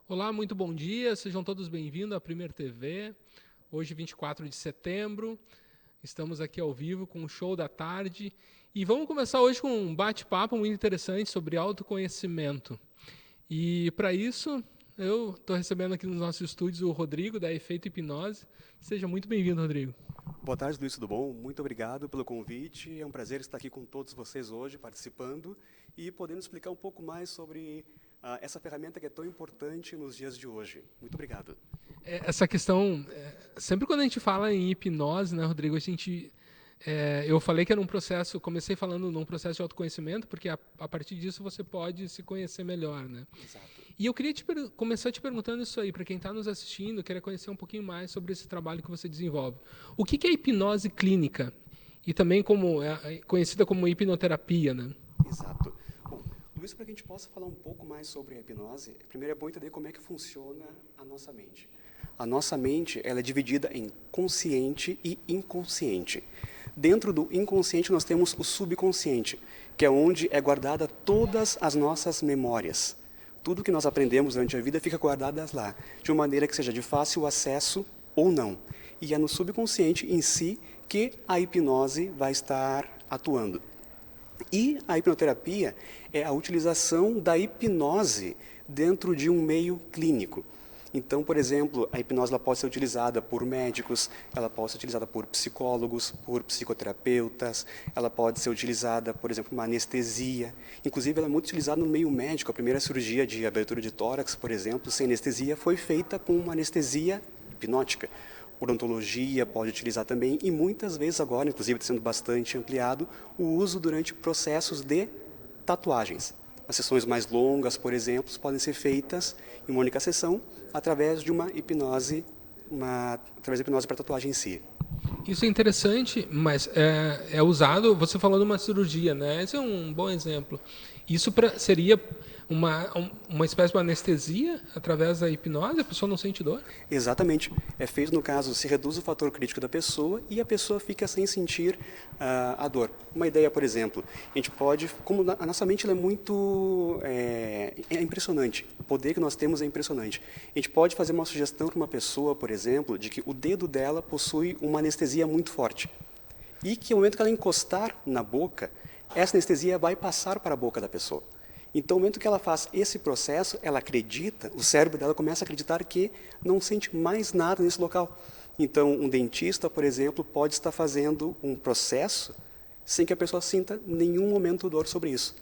Olá, muito bom dia, sejam todos bem-vindos à Primeira TV. Hoje, 24 de setembro, estamos aqui ao vivo com o Show da Tarde e vamos começar hoje com um bate-papo muito interessante sobre autoconhecimento. E para isso, eu estou recebendo aqui nos nossos estúdios o Rodrigo, da Efeito Hipnose. Seja muito bem-vindo, Rodrigo. Boa tarde, Luiz, tudo bom? Muito obrigado pelo convite. É um prazer estar aqui com todos vocês hoje, participando e podendo explicar um pouco mais sobre essa ferramenta que é tão importante nos dias de hoje. Muito obrigado. Essa questão, sempre quando a gente fala em hipnose, né, Rodrigo, eu falei que era um processo, comecei falando num processo de autoconhecimento, porque a partir disso você pode se conhecer melhor, né? Exato. E eu queria começar te perguntando isso aí, para quem está nos assistindo, querer conhecer um pouquinho mais sobre esse trabalho que você desenvolve. O que é hipnose clínica? E também como conhecida como hipnoterapia, né? Exato. Bom, Luiz, para que a gente possa falar um pouco mais sobre a hipnose, primeiro é bom entender como é que funciona a nossa mente. A nossa mente ela é dividida em consciente e inconsciente. Dentro do inconsciente nós temos o subconsciente, que é onde é guardada todas as nossas memórias. Tudo que nós aprendemos durante a vida fica guardado lá, de uma maneira que seja de fácil acesso ou não. E é no subconsciente em si que a hipnose vai estar atuando. E a hipnoterapia é a utilização da hipnose dentro de um meio clínico. Então, por exemplo, a hipnose ela pode ser utilizada por médicos, ela pode ser utilizada por psicólogos, por psicoterapeutas, ela pode ser utilizada, por exemplo, uma anestesia. Inclusive, ela é muito utilizada no meio médico. A primeira cirurgia de abertura de tórax, por exemplo, sem anestesia, foi feita com uma anestesia hipnótica. Odontologia pode utilizar também e muitas vezes agora, inclusive está sendo bastante ampliado, o uso durante processos de tatuagens. As sessões mais longas, por exemplo, podem ser feitas em uma única sessão através de uma hipnose, através da hipnose para a tatuagem em si. Isso é interessante, mas é usado, você falou de uma cirurgia, né? Esse é um bom exemplo. Isso seria uma espécie de anestesia através da hipnose? A pessoa não sente dor? Exatamente. É feito, no caso, se reduz o fator crítico da pessoa e a pessoa fica sem sentir a dor. Uma ideia, por exemplo, a gente pode, como a nossa mente ela é muito impressionante, o poder que nós temos é impressionante. A gente pode fazer uma sugestão para uma pessoa, por exemplo, de que o dedo dela possui uma anestesia muito forte e que no momento que ela encostar na boca, essa anestesia vai passar para a boca da pessoa. Então, no momento que ela faz esse processo, ela acredita, o cérebro dela começa a acreditar que não sente mais nada nesse local. Então, um dentista, por exemplo, pode estar fazendo um processo sem que a pessoa sinta nenhum momento dor sobre isso.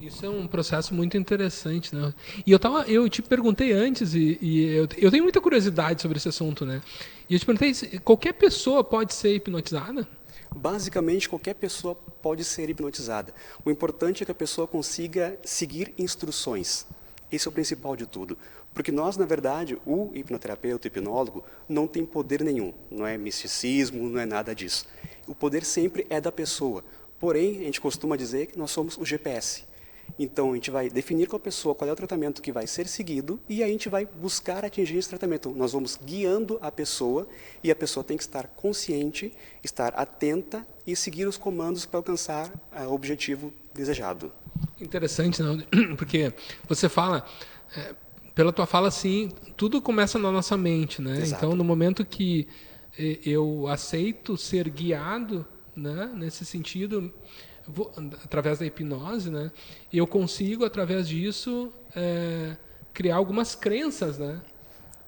Isso é um processo muito interessante, né? E eu te perguntei antes, eu tenho muita curiosidade sobre esse assunto, né? E eu te perguntei se qualquer pessoa pode ser hipnotizada? Basicamente, qualquer pessoa pode ser hipnotizada. O importante é que a pessoa consiga seguir instruções. Esse é o principal de tudo. Porque nós, na verdade, o hipnoterapeuta, o hipnólogo, não tem poder nenhum. Não é misticismo, não é nada disso. O poder sempre é da pessoa. Porém, a gente costuma dizer que nós somos o GPS. Então, a gente vai definir com a pessoa qual é o tratamento que vai ser seguido e aí a gente vai buscar atingir esse tratamento. Nós vamos guiando a pessoa e a pessoa tem que estar consciente, estar atenta e seguir os comandos para alcançar o objetivo desejado. Interessante, não? Porque você fala, pela tua fala, assim, tudo começa na nossa mente, né? Exato. Então, no momento que eu aceito ser guiado, né, nesse sentido, através da hipnose, né, eu consigo, através disso, criar algumas crenças, né?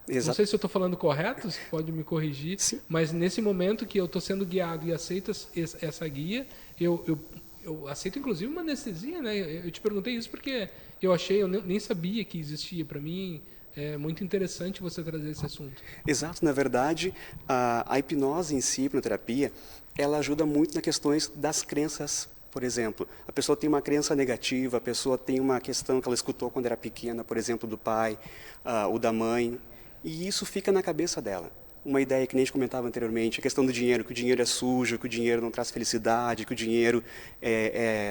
Não sei se eu estou falando correto, você pode me corrigir, Sim. mas nesse momento que eu estou sendo guiado e aceito essa guia, eu aceito inclusive uma anestesia, né? Eu te perguntei isso porque eu nem sabia que existia. Para mim é muito interessante você trazer esse assunto. Exato, na verdade, a hipnose em si, a hipnoterapia, ela ajuda muito nas questões das crenças. Por exemplo, a pessoa tem uma crença negativa, a pessoa tem uma questão que ela escutou quando era pequena, por exemplo, do pai ou da mãe, e isso fica na cabeça dela. Uma ideia que nem a gente comentava anteriormente, a questão do dinheiro, que o dinheiro é sujo, que o dinheiro não traz felicidade, que o dinheiro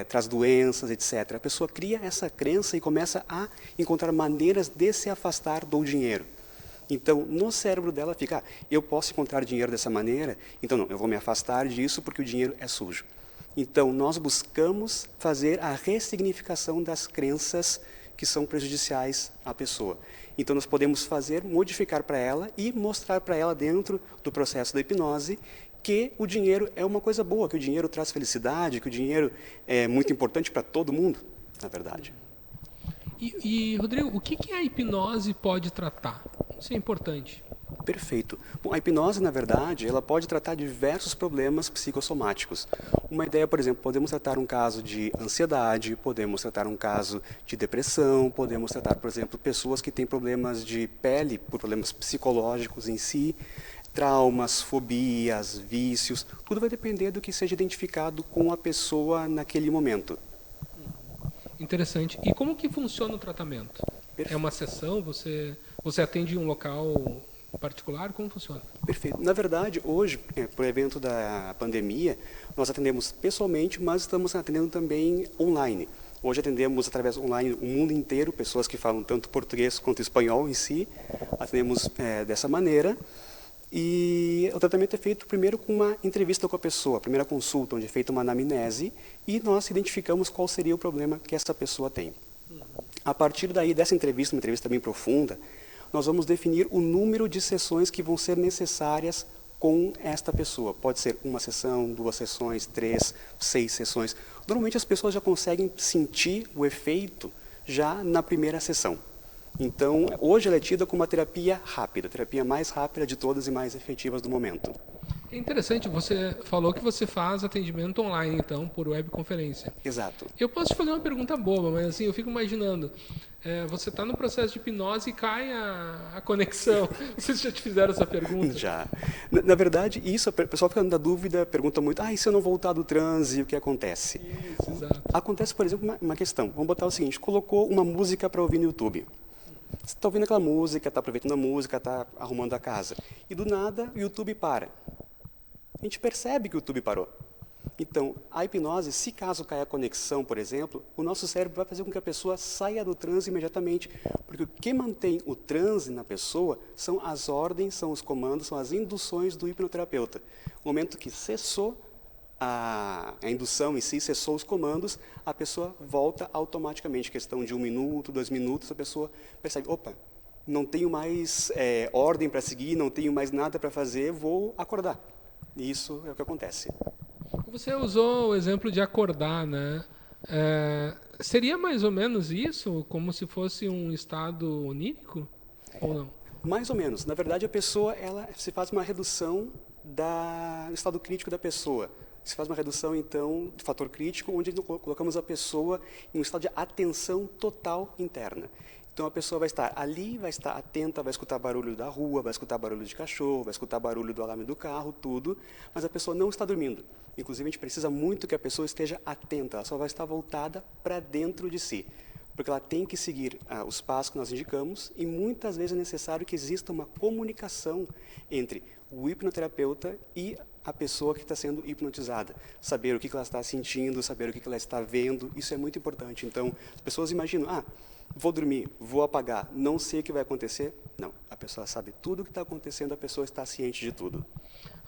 traz doenças, etc. A pessoa cria essa crença e começa a encontrar maneiras de se afastar do dinheiro. Então, no cérebro dela fica, eu posso encontrar dinheiro dessa maneira, então não, eu vou me afastar disso porque o dinheiro é sujo. Então, nós buscamos fazer a ressignificação das crenças que são prejudiciais à pessoa. Então, nós podemos modificar para ela e mostrar para ela, dentro do processo da hipnose, que o dinheiro é uma coisa boa, que o dinheiro traz felicidade, que o dinheiro é muito importante para todo mundo, na verdade. Rodrigo, o que a hipnose pode tratar? Isso é importante. Perfeito. Bom, a hipnose, na verdade, ela pode tratar diversos problemas psicossomáticos. Uma ideia, por exemplo, podemos tratar um caso de ansiedade, podemos tratar um caso de depressão, podemos tratar, por exemplo, pessoas que têm problemas de pele, por problemas psicológicos em si, traumas, fobias, vícios, tudo vai depender do que seja identificado com a pessoa naquele momento. Interessante. E como que funciona o tratamento? Perfeito. É uma sessão? Você atende em um local particular? Como funciona? Perfeito. Na verdade, hoje, por evento da pandemia, nós atendemos pessoalmente, mas estamos atendendo também online. Hoje atendemos através online o mundo inteiro, pessoas que falam tanto português quanto espanhol em si. Atendemos dessa maneira. E o tratamento é feito primeiro com uma entrevista com a pessoa, a primeira consulta, onde é feita uma anamnese, e nós identificamos qual seria o problema que essa pessoa tem. A partir daí, dessa entrevista, uma entrevista bem profunda, nós vamos definir o número de sessões que vão ser necessárias com esta pessoa. Pode ser uma sessão, 2 sessões, 3, 6 sessões. Normalmente as pessoas já conseguem sentir o efeito já na primeira sessão. Então, hoje ela é tida como uma terapia rápida, a terapia mais rápida de todas e mais efetivas do momento. É interessante, você falou que você faz atendimento online, então, por webconferência. Exato. Eu posso te fazer uma pergunta boba, mas assim, eu fico imaginando, você está no processo de hipnose e cai a conexão. Vocês já te fizeram essa pergunta? Já. Na verdade, isso, o pessoal fica na dúvida, pergunta muito, e se eu não voltar do transe, o que acontece? Isso, exato. Acontece, por exemplo, uma questão, vamos botar o seguinte, colocou uma música para ouvir no YouTube. Você está ouvindo aquela música, está aproveitando a música, está arrumando a casa. E do nada, o YouTube para. A gente percebe que o YouTube parou. Então, a hipnose, se caso caia a conexão, por exemplo, o nosso cérebro vai fazer com que a pessoa saia do transe imediatamente. Porque o que mantém o transe na pessoa são as ordens, são os comandos, são as induções do hipnoterapeuta. No momento que cessou a indução em si, cessou os comandos, a pessoa volta automaticamente. Questão de 1 minuto, 2 minutos, a pessoa percebe, opa, não tenho mais ordem para seguir, não tenho mais nada para fazer, vou acordar. E isso é o que acontece. Você usou o exemplo de acordar, né? Seria mais ou menos isso? Como se fosse um estado onírico? Ou não? Mais ou menos. Na verdade, a pessoa se faz uma redução do estado crítico da pessoa. Se faz uma redução, então, do fator crítico, onde colocamos a pessoa em um estado de atenção total interna. Então, a pessoa vai estar ali, vai estar atenta, vai escutar barulho da rua, vai escutar barulho de cachorro, vai escutar barulho do alarme do carro, tudo, mas a pessoa não está dormindo. Inclusive, a gente precisa muito que a pessoa esteja atenta, ela só vai estar voltada para dentro de si, porque ela tem que seguir os passos que nós indicamos e muitas vezes é necessário que exista uma comunicação entre o hipnoterapeuta e a pessoa que está sendo hipnotizada. Saber o que ela está sentindo, saber o que ela está vendo, isso é muito importante. Então, as pessoas imaginam, vou dormir, vou apagar, não sei o que vai acontecer. Não, a pessoa sabe tudo o que está acontecendo, a pessoa está ciente de tudo.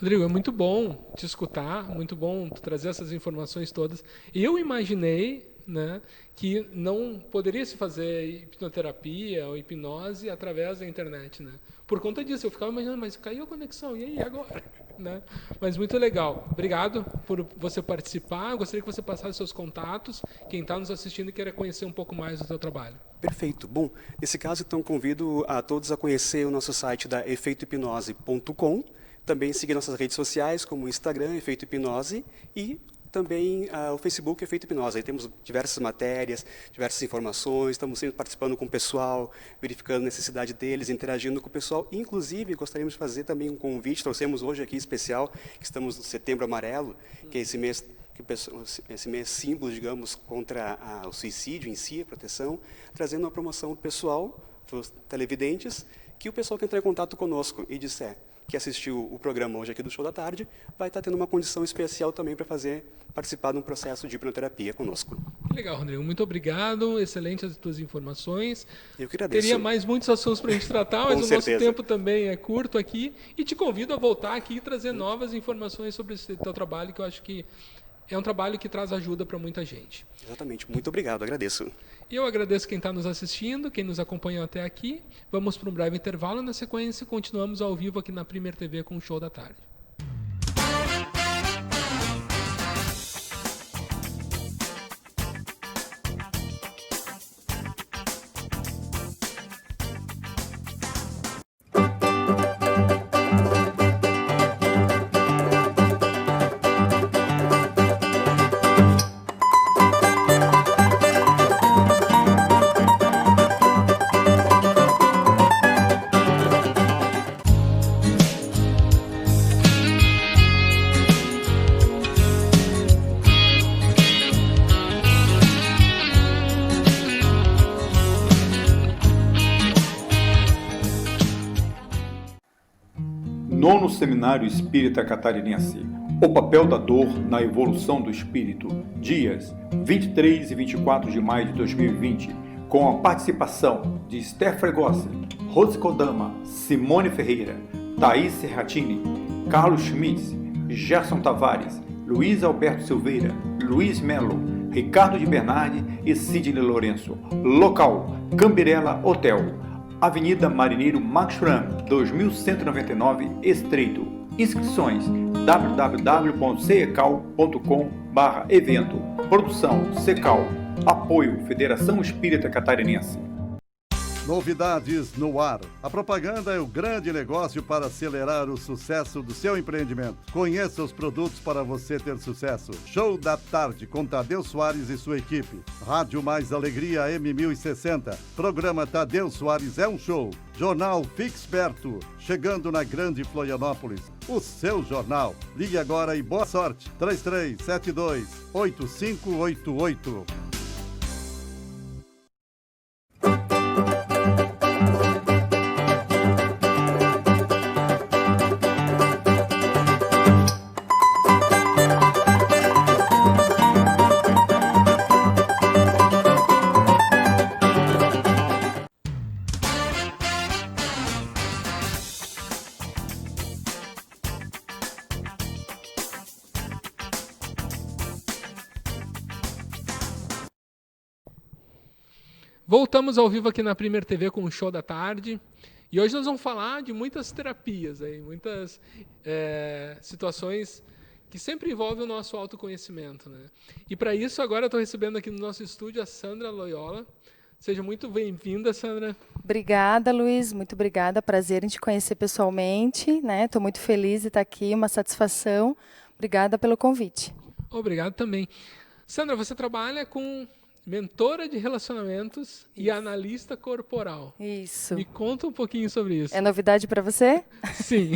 Rodrigo, é muito bom te escutar, muito bom trazer essas informações todas. Eu imaginei, né, que não poderia se fazer hipnoterapia ou hipnose através da internet, né? Por conta disso, eu ficava imaginando, mas caiu a conexão, e aí agora? Né? Mas muito legal. Obrigado por você participar. Eu gostaria que você passasse seus contatos. Quem está nos assistindo e queira conhecer um pouco mais do seu trabalho. Perfeito. Bom, nesse caso, então, convido a todos a conhecer o nosso site da efeitohipnose.com. Também seguir nossas redes sociais, como o Instagram, Efeito Hipnose, e também o Facebook Efeito Hipnose. Aí temos diversas matérias, diversas informações, estamos sempre participando com o pessoal, verificando a necessidade deles, interagindo com o pessoal. Inclusive, gostaríamos de fazer também um convite, trouxemos hoje aqui especial, que estamos no Setembro Amarelo, que é esse mês símbolo, digamos, contra o suicídio em si, a proteção, trazendo uma promoção pessoal para os televidentes, que o pessoal que entrar em contato conosco e disser que assistiu o programa hoje aqui do Show da Tarde, vai estar tendo uma condição especial também para participar de um processo de hipnoterapia conosco. Que legal, Rodrigo. Muito obrigado. Excelente as tuas informações. Eu que agradeço. Teria muitos assuntos para a gente tratar, mas o nosso tempo também é curto aqui. E te convido a voltar aqui e trazer novas informações sobre esse teu trabalho, que eu acho que é um trabalho que traz ajuda para muita gente. Exatamente. Muito obrigado, agradeço. E eu agradeço quem está nos assistindo, quem nos acompanhou até aqui. Vamos para um breve intervalo. Na sequência, continuamos ao vivo aqui na Premier TV com o Show da Tarde. Nono Seminário Espírita Catarinense. O papel da dor na evolução do espírito. Dias 23 e 24 de maio de 2020, com a participação de Esther Fregosi, Rose Kodama, Simone Ferreira, Thaís Serratini, Carlos Schmitz, Gerson Tavares, Luiz Alberto Silveira, Luiz Melo, Ricardo de Bernardi e Sidney Lourenço. Local: Cambirela Hotel, Avenida Marineiro Maxuran, 2199, Estreito. Inscrições: www.cecal.com/evento. Produção: Cecal. Apoio: Federação Espírita Catarinense. Novidades no ar. A propaganda é o grande negócio para acelerar o sucesso do seu empreendimento. Conheça os produtos para você ter sucesso. Show da Tarde com Tadeu Soares e sua equipe. Rádio Mais Alegria M1060. Programa Tadeu Soares é um show. Jornal Fixperto, chegando na Grande Florianópolis. O seu jornal. Ligue agora e boa sorte. 3372-8588. Voltamos ao vivo aqui na Premier TV com o Show da Tarde. E hoje nós vamos falar de muitas terapias, aí, muitas situações que sempre envolvem o nosso autoconhecimento, né? E para isso, agora eu estou recebendo aqui no nosso estúdio a Sandra Loyola. Seja muito bem-vinda, Sandra. Obrigada, Luiz. Muito obrigada. Prazer em te conhecer pessoalmente, né? Estou muito feliz de estar aqui, uma satisfação. Obrigada pelo convite. Obrigado também. Sandra, você trabalha com mentora de relacionamentos e analista corporal. Isso. Me conta um pouquinho sobre isso. É novidade para você? Sim.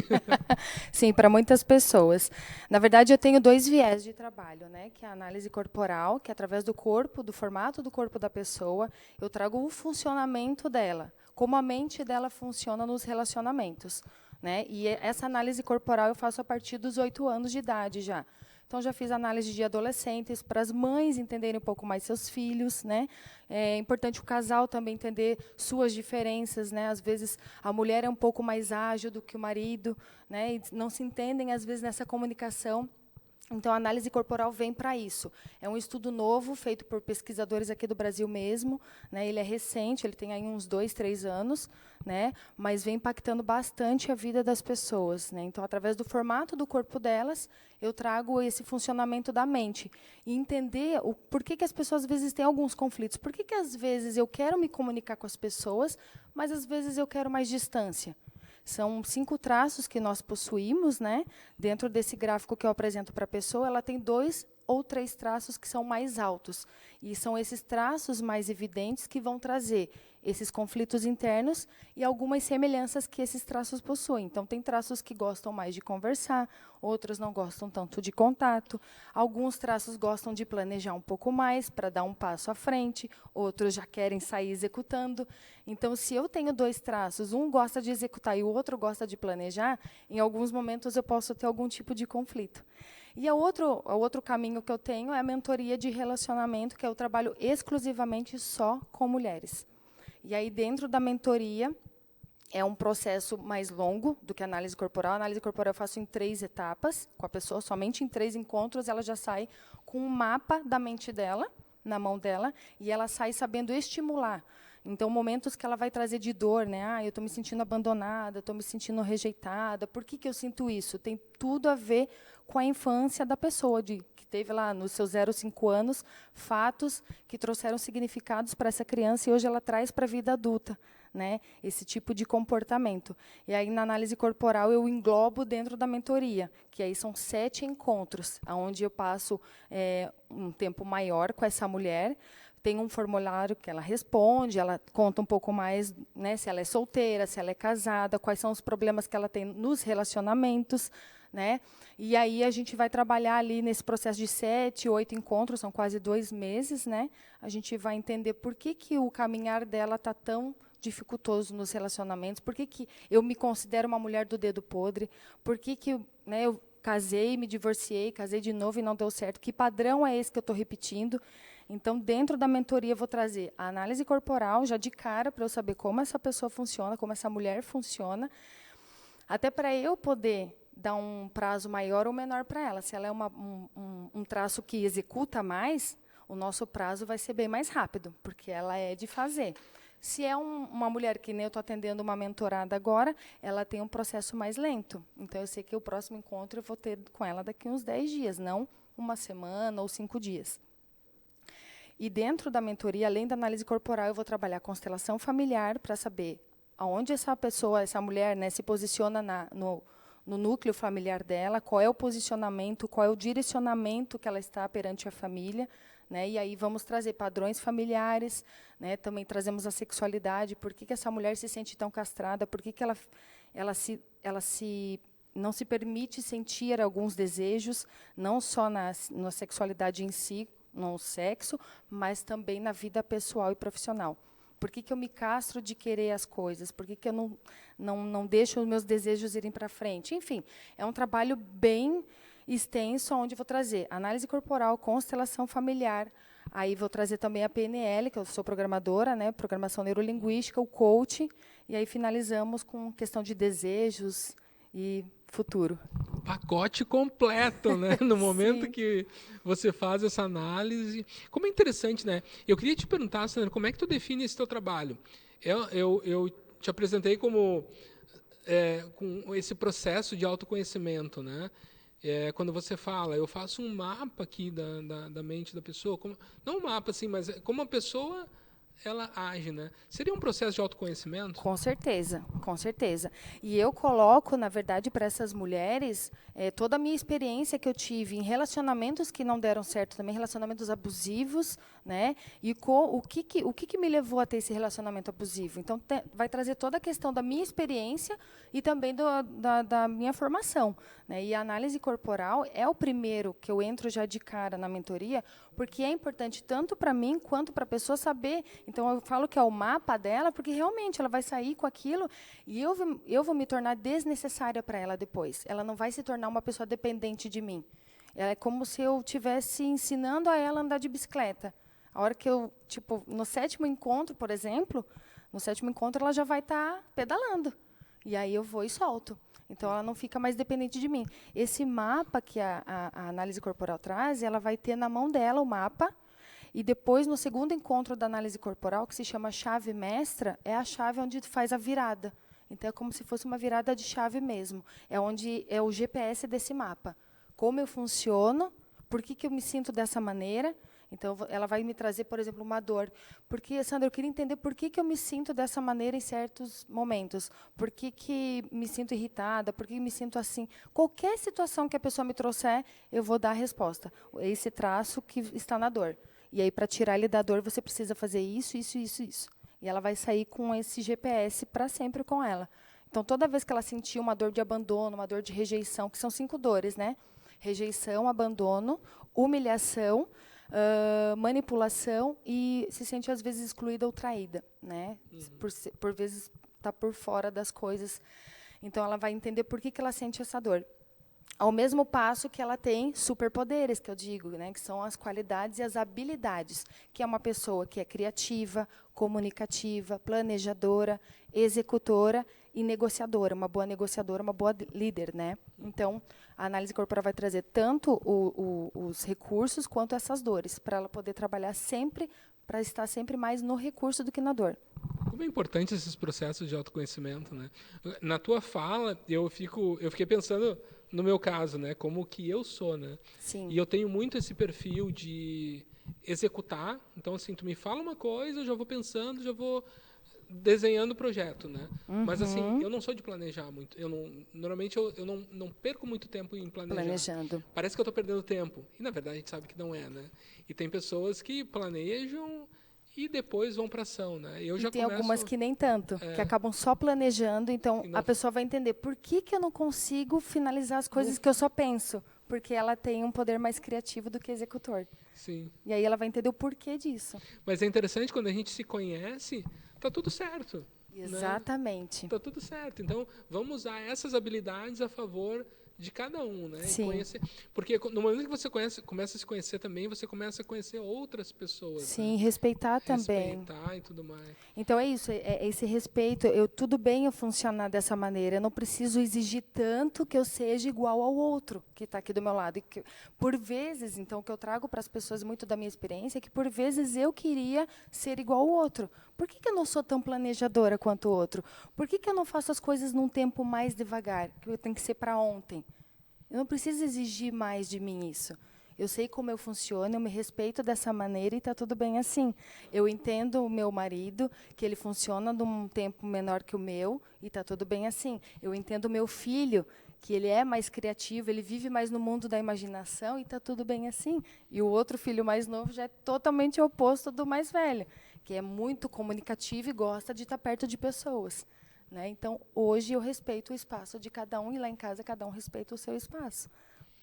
Sim, para muitas pessoas. Na verdade, eu tenho 2 viés de trabalho, né? Que é a análise corporal, que é através do corpo, do formato do corpo da pessoa, eu trago o funcionamento dela, como a mente dela funciona nos relacionamentos, né? E essa análise corporal eu faço a partir dos 8 anos de idade já. Então, já fiz análise de adolescentes, para as mães entenderem um pouco mais seus filhos, né? É importante o casal também entender suas diferenças, né? Às vezes, a mulher é um pouco mais ágil do que o marido, né? E não se entendem, às vezes, nessa comunicação. Então, a análise corporal vem para isso. É um estudo novo, feito por pesquisadores aqui do Brasil mesmo, né? Ele é recente, ele tem aí uns 2, 3 anos, né? Mas vem impactando bastante a vida das pessoas, né? Então, através do formato do corpo delas, eu trago esse funcionamento da mente. E entender o porquê que as pessoas, às vezes, têm alguns conflitos. Por que às vezes, eu quero me comunicar com as pessoas, mas, às vezes, eu quero mais distância? São 5 traços que nós possuímos, né? Dentro desse gráfico que eu apresento para a pessoa, ela tem 2 ou 3 traços que são mais altos. E são esses traços mais evidentes que vão trazer esses conflitos internos e algumas semelhanças que esses traços possuem. Então, tem traços que gostam mais de conversar, outros não gostam tanto de contato. Alguns traços gostam de planejar um pouco mais para dar um passo à frente, outros já querem sair executando. Então, se eu tenho 2 traços, um gosta de executar e o outro gosta de planejar, em alguns momentos eu posso ter algum tipo de conflito. E o outro caminho que eu tenho é a mentoria de relacionamento, que eu trabalho exclusivamente só com mulheres. E aí, dentro da mentoria, É um processo mais longo do que a análise corporal. A análise corporal eu faço em 3 etapas com a pessoa, somente em 3 encontros ela já sai com um mapa da mente dela, na mão dela, e ela sai sabendo estimular. Então, momentos que ela vai trazer de dor, né? Eu estou me sentindo abandonada, estou me sentindo rejeitada. Por que eu sinto isso? Tem tudo a ver com a infância da pessoa, que teve lá nos seus 0, 5 anos, fatos que trouxeram significados para essa criança e hoje ela traz para a vida adulta, né? Esse tipo de comportamento. E aí, na análise corporal, eu englobo dentro da mentoria, que aí são 7 encontros, onde eu passo um tempo maior com essa mulher. Tem um formulário que ela responde, ela conta um pouco mais, né, se ela é solteira, se ela é casada, quais são os problemas que ela tem nos relacionamentos, né? E aí a gente vai trabalhar ali nesse processo de 7, 8 encontros, são quase 2 meses, né? A gente vai entender por que o caminhar dela está tão dificultoso nos relacionamentos, por que eu me considero uma mulher do dedo podre, por que né, eu casei, me divorciei, casei de novo e não deu certo, que padrão é esse que eu estou repetindo? Então, dentro da mentoria, eu vou trazer a análise corporal, já de cara, para eu saber como essa pessoa funciona, como essa mulher funciona, até para eu poder dar um prazo maior ou menor para ela. Se ela é um traço que executa mais, o nosso prazo vai ser bem mais rápido, porque ela é de fazer. Se é uma mulher que nem eu estou atendendo uma mentorada agora, ela tem um processo mais lento. Então, eu sei que o próximo encontro eu vou ter com ela daqui uns 10 dias, não uma semana ou 5 dias. E dentro da mentoria, além da análise corporal, eu vou trabalhar a constelação familiar para saber aonde essa pessoa, essa mulher, né, se posiciona no núcleo familiar dela, qual é o posicionamento, qual é o direcionamento que ela está perante a família, né? E aí vamos trazer padrões familiares, né? Também trazemos a sexualidade, por que essa mulher se sente tão castrada, por que não se permite sentir alguns desejos, não só na sexualidade em si, no sexo, mas também na vida pessoal e profissional. Por que eu me castro de querer as coisas? Por que eu não deixo os meus desejos irem para frente? Enfim, é um trabalho bem extenso, onde vou trazer análise corporal, constelação familiar, aí vou trazer também a PNL, que eu sou programadora, né, programação neurolinguística, o coach, e aí finalizamos com questão de desejos e futuro. Pacote completo, né? No momento que você faz essa análise. Como é interessante, né? Eu queria te perguntar, Sandra, como é que tu define esse teu trabalho? Eu te apresentei como com esse processo de autoconhecimento, né? Quando você fala, eu faço um mapa aqui da mente da pessoa, não um mapa assim, mas como a pessoa ela age, né? Seria um processo de autoconhecimento? Com certeza, com certeza. E eu coloco, na verdade, para essas mulheres, toda a minha experiência que eu tive em relacionamentos que não deram certo, também relacionamentos abusivos, né? E o que me levou a ter esse relacionamento abusivo? Então, vai trazer toda a questão da minha experiência e também da minha formação, né? E a análise corporal é o primeiro que eu entro já de cara na mentoria, porque é importante tanto para mim quanto para a pessoa saber. Então, eu falo que é o mapa dela, porque realmente ela vai sair com aquilo e eu vou me tornar desnecessária para ela depois. Ela não vai se tornar uma pessoa dependente de mim. É como se eu estivesse ensinando a ela a andar de bicicleta. A hora que eu, no 7º encontro, por exemplo, no 7º encontro ela já vai estar pedalando. E aí eu vou e solto. Então, ela não fica mais dependente de mim. Esse mapa que a análise corporal traz, ela vai ter na mão dela o mapa. E depois, no 2º encontro da análise corporal, que se chama chave mestra, é a chave onde faz a virada. Então, é como se fosse uma virada de chave mesmo. É onde é o GPS desse mapa. Como eu funciono, por que eu me sinto dessa maneira. Então, ela vai me trazer, por exemplo, uma dor. Porque, Sandra, eu queria entender por que eu me sinto dessa maneira em certos momentos. Por que me sinto irritada? Por que me sinto assim? Qualquer situação que a pessoa me trouxer, eu vou dar a resposta. Esse traço que está na dor. E aí, para tirar ele da dor, você precisa fazer isso, isso, isso, isso. E ela vai sair com esse GPS para sempre com ela. Então, toda vez que ela sentir uma dor de abandono, uma dor de rejeição, que são 5 dores, né? Rejeição, abandono, humilhação, manipulação e se sente, às vezes, excluída ou traída, né? Por vezes, está por fora das coisas. Então, ela vai entender por que ela sente essa dor. Ao mesmo passo que ela tem superpoderes, que eu digo, né, que são as qualidades e as habilidades, que é uma pessoa que é criativa, comunicativa, planejadora, executora e negociadora, uma boa líder, né? Então, a análise corporal vai trazer tanto os recursos quanto essas dores, para ela poder trabalhar sempre, para estar sempre mais no recurso do que na dor. Como é importante esses processos de autoconhecimento, né? Na tua fala, eu fiquei pensando no meu caso, né? Como que eu sou, né? Sim. E eu tenho muito esse perfil de executar. Então, assim, tu me fala uma coisa, eu já vou pensando, já vou desenhando o projeto, né? Mas, assim, eu não sou de planejar muito. Normalmente, eu não perco muito tempo em planejar. Planejando. Parece que eu estou perdendo tempo. E, na verdade, a gente sabe que não é, né? E tem pessoas que planejam e depois vão para ação, né? Eu já tem algumas que nem tanto, que acabam só planejando, então a pessoa vai entender por que eu não consigo finalizar as coisas que eu só penso, porque ela tem um poder mais criativo do que executor. Sim. E aí ela vai entender o porquê disso. Mas é interessante, quando a gente se conhece, tá tudo certo. Exatamente. Né? Tá tudo certo. Então, vamos usar essas habilidades a favor de cada um, né? Sim. E conhecer, porque no momento que você começa a se conhecer também, você começa a conhecer outras pessoas. Sim, né? Respeitar também. Respeitar e tudo mais. Então é isso, é esse respeito. Tudo bem eu funcionar dessa maneira. Eu não preciso exigir tanto que eu seja igual ao outro que está aqui do meu lado. E por vezes, então, o que eu trago para as pessoas muito da minha experiência é que por vezes eu queria ser igual ao outro. Por que eu não sou tão planejadora quanto o outro? Por que eu não faço as coisas num tempo mais devagar? Que eu tenho que ser para ontem. Eu não preciso exigir mais de mim isso. Eu sei como eu funciono, eu me respeito dessa maneira e está tudo bem assim. Eu entendo o meu marido, que ele funciona num tempo menor que o meu, e está tudo bem assim. Eu entendo o meu filho, que ele é mais criativo, ele vive mais no mundo da imaginação, e está tudo bem assim. E o outro filho mais novo já é totalmente o oposto do mais velho, que é muito comunicativo e gosta de estar perto de pessoas. Né? Então, hoje eu respeito o espaço de cada um, e lá em casa cada um respeita o seu espaço.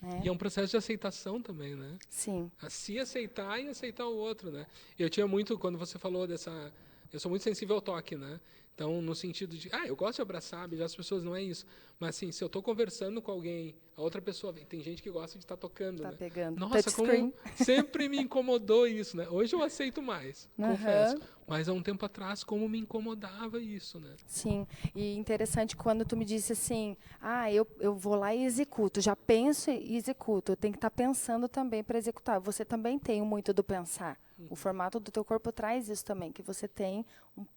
Né? E é um processo de aceitação também, né? Sim. A se aceitar e aceitar o outro, né? Eu tinha muito, quando você falou dessa... Eu sou muito sensível ao toque, né? Então, no sentido de... eu gosto de abraçar, beijar as pessoas, não é isso. Mas, assim, se eu estou conversando com alguém, a outra pessoa... Tem gente que gosta de estar tocando, né? Pegando. Nossa, como sempre me incomodou isso, né? Hoje eu aceito mais, confesso. Mas há um tempo atrás, como me incomodava isso, né? Sim. E interessante quando tu me disse assim, eu vou lá e executo. Já penso e executo. Eu tenho que estar pensando também para executar. Você também tem muito do pensar. O formato do teu corpo traz isso também, que você tem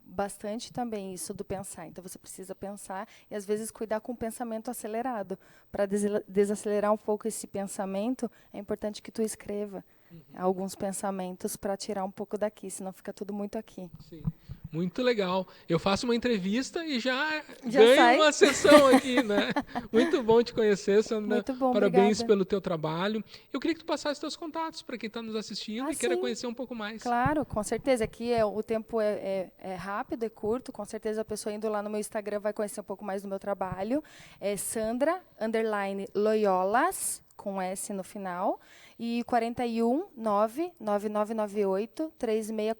bastante também isso do pensar. Então, você precisa pensar e, às vezes, cuidar com o pensamento acelerado. Para desacelerar um pouco esse pensamento, é importante que tu escreva alguns pensamentos para tirar um pouco daqui, senão fica tudo muito aqui. Sim. Muito legal. Eu faço uma entrevista e já sai? ganho uma sessão aqui, né? Muito bom te conhecer, Sandra. Muito bom, Parabéns obrigada. pelo teu trabalho. Eu queria que tu passasse teus contatos para quem está nos assistindo e queira conhecer um pouco mais. Claro, com certeza. Aqui o tempo é rápido, é curto. Com certeza a pessoa indo lá no meu Instagram vai conhecer um pouco mais do meu trabalho. É Sandra_Loyolas, com S no final. E 41999983649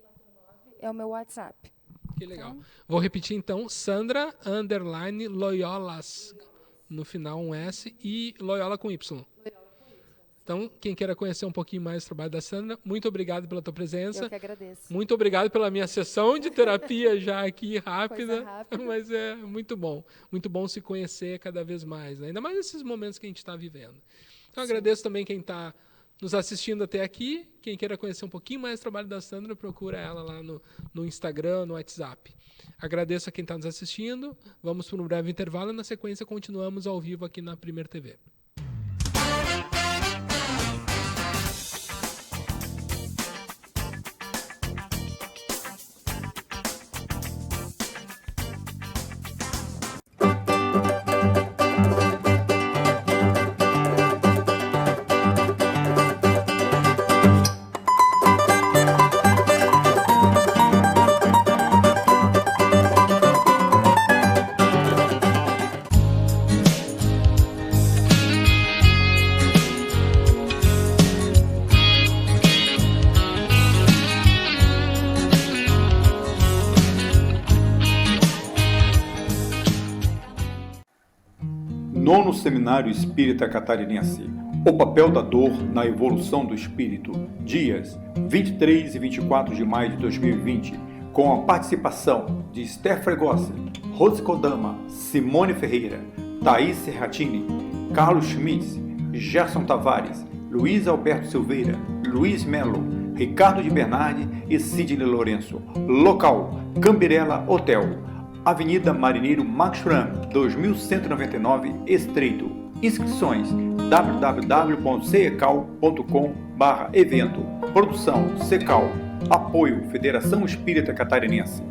é o meu WhatsApp. Que legal. Vou repetir então, Sandra_Loyolas, no final um S, e Loyola com Y. Então, quem queira conhecer um pouquinho mais do trabalho da Sandra, muito obrigado pela tua presença. Eu que agradeço. Muito obrigado pela minha sessão de terapia já aqui rápida, rápida. Mas é muito bom se conhecer cada vez mais, né? Ainda mais nesses momentos que a gente está vivendo. Então, agradeço também quem está nos assistindo até aqui. Quem queira conhecer um pouquinho mais do trabalho da Sandra, procura ela lá no Instagram, no WhatsApp. Agradeço a quem está nos assistindo. Vamos para um breve intervalo e, na sequência, continuamos ao vivo aqui na Primeira TV. Nono Seminário Espírita Catarinense. O papel da dor na evolução do espírito. Dias 23 e 24 de maio de 2020. Com a participação de Esther Fregosi, Rose Kodama, Simone Ferreira, Thaís Serratini, Carlos Schmitz, Gerson Tavares, Luiz Alberto Silveira, Luiz Melo, Ricardo de Bernardi e Sidney Lourenço. Local: Cambirela Hotel, Avenida Marineiro Max Schramm, 2199, Estreito. Inscrições: www.cecal.com/evento. Produção: Cecal. Apoio: Federação Espírita Catarinense.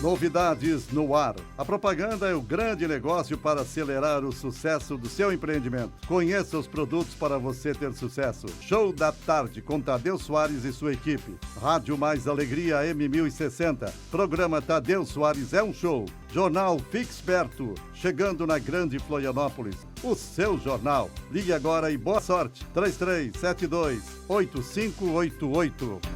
Novidades no ar. A propaganda é o grande negócio para acelerar o sucesso do seu empreendimento. Conheça os produtos para você ter sucesso. Show da Tarde com Tadeu Soares e sua equipe. Rádio Mais Alegria M1060. Programa Tadeu Soares é um show. Jornal Fixperto, chegando na Grande Florianópolis. O seu jornal. Ligue agora e boa sorte. 3372-8588.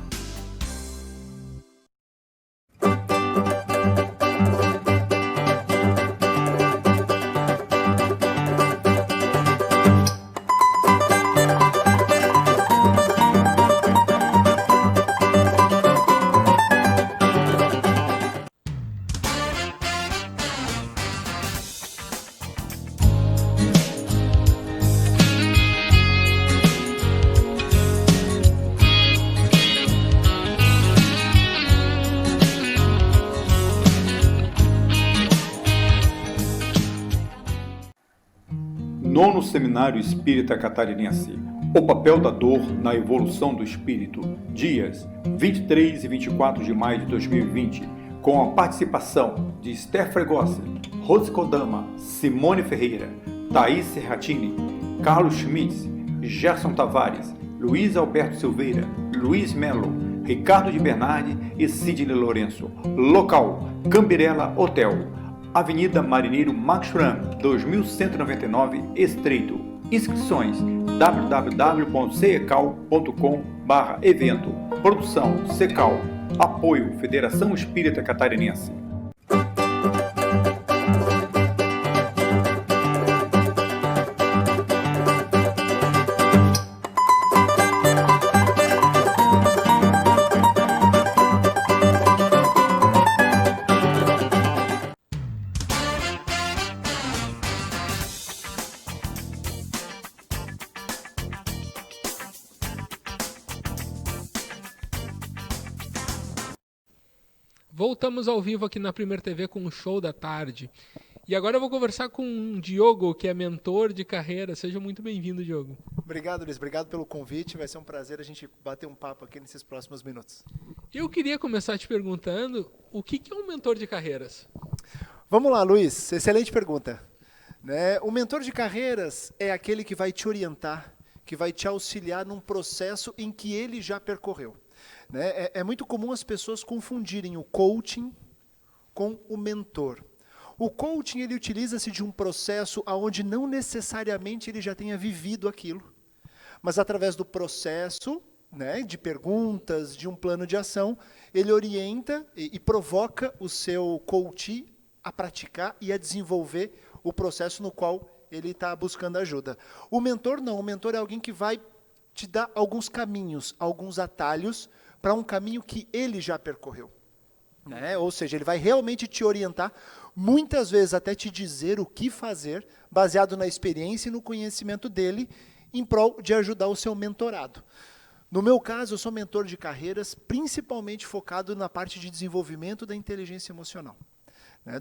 Nono Seminário Espírita Catarinense. O papel da dor na evolução do espírito. Dias 23 e 24 de maio de 2020. Com a participação de Esther Fregosi, Rose Kodama, Simone Ferreira, Thaís Serratini, Carlos Schmitz, Gerson Tavares, Luiz Alberto Silveira, Luiz Melo, Ricardo de Bernardi e Sidney Lourenço. Local: Cambirela Hotel, Avenida Marineiro Max Schramm, 2199, Estreito. Inscrições: www.cecal.com/evento. Produção: Cecal. Apoio: Federação Espírita Catarinense. Voltamos ao vivo aqui na Primeira TV com o Show da Tarde. E agora eu vou conversar com o Diogo, que é mentor de carreira. Seja muito bem-vindo, Diogo. Obrigado, Luiz. Obrigado pelo convite. Vai ser um prazer a gente bater um papo aqui nesses próximos minutos. Eu queria começar te perguntando o que é um mentor de carreiras? Vamos lá, Luiz. Excelente pergunta. O mentor de carreiras é aquele que vai te orientar, que vai te auxiliar num processo em que ele já percorreu. É muito comum as pessoas confundirem o coaching com o mentor. O coaching, ele utiliza-se de um processo onde não necessariamente ele já tenha vivido aquilo, mas através do processo, de perguntas, de um plano de ação, ele orienta e provoca o seu coach a praticar e a desenvolver o processo no qual ele está buscando ajuda. O mentor não, o mentor é alguém que vai te dar alguns caminhos, alguns atalhos, para um caminho que ele já percorreu. Ou seja, ele vai realmente te orientar, muitas vezes até te dizer o que fazer, baseado na experiência e no conhecimento dele, em prol de ajudar o seu mentorado. No meu caso, eu sou mentor de carreiras, principalmente focado na parte de desenvolvimento da inteligência emocional.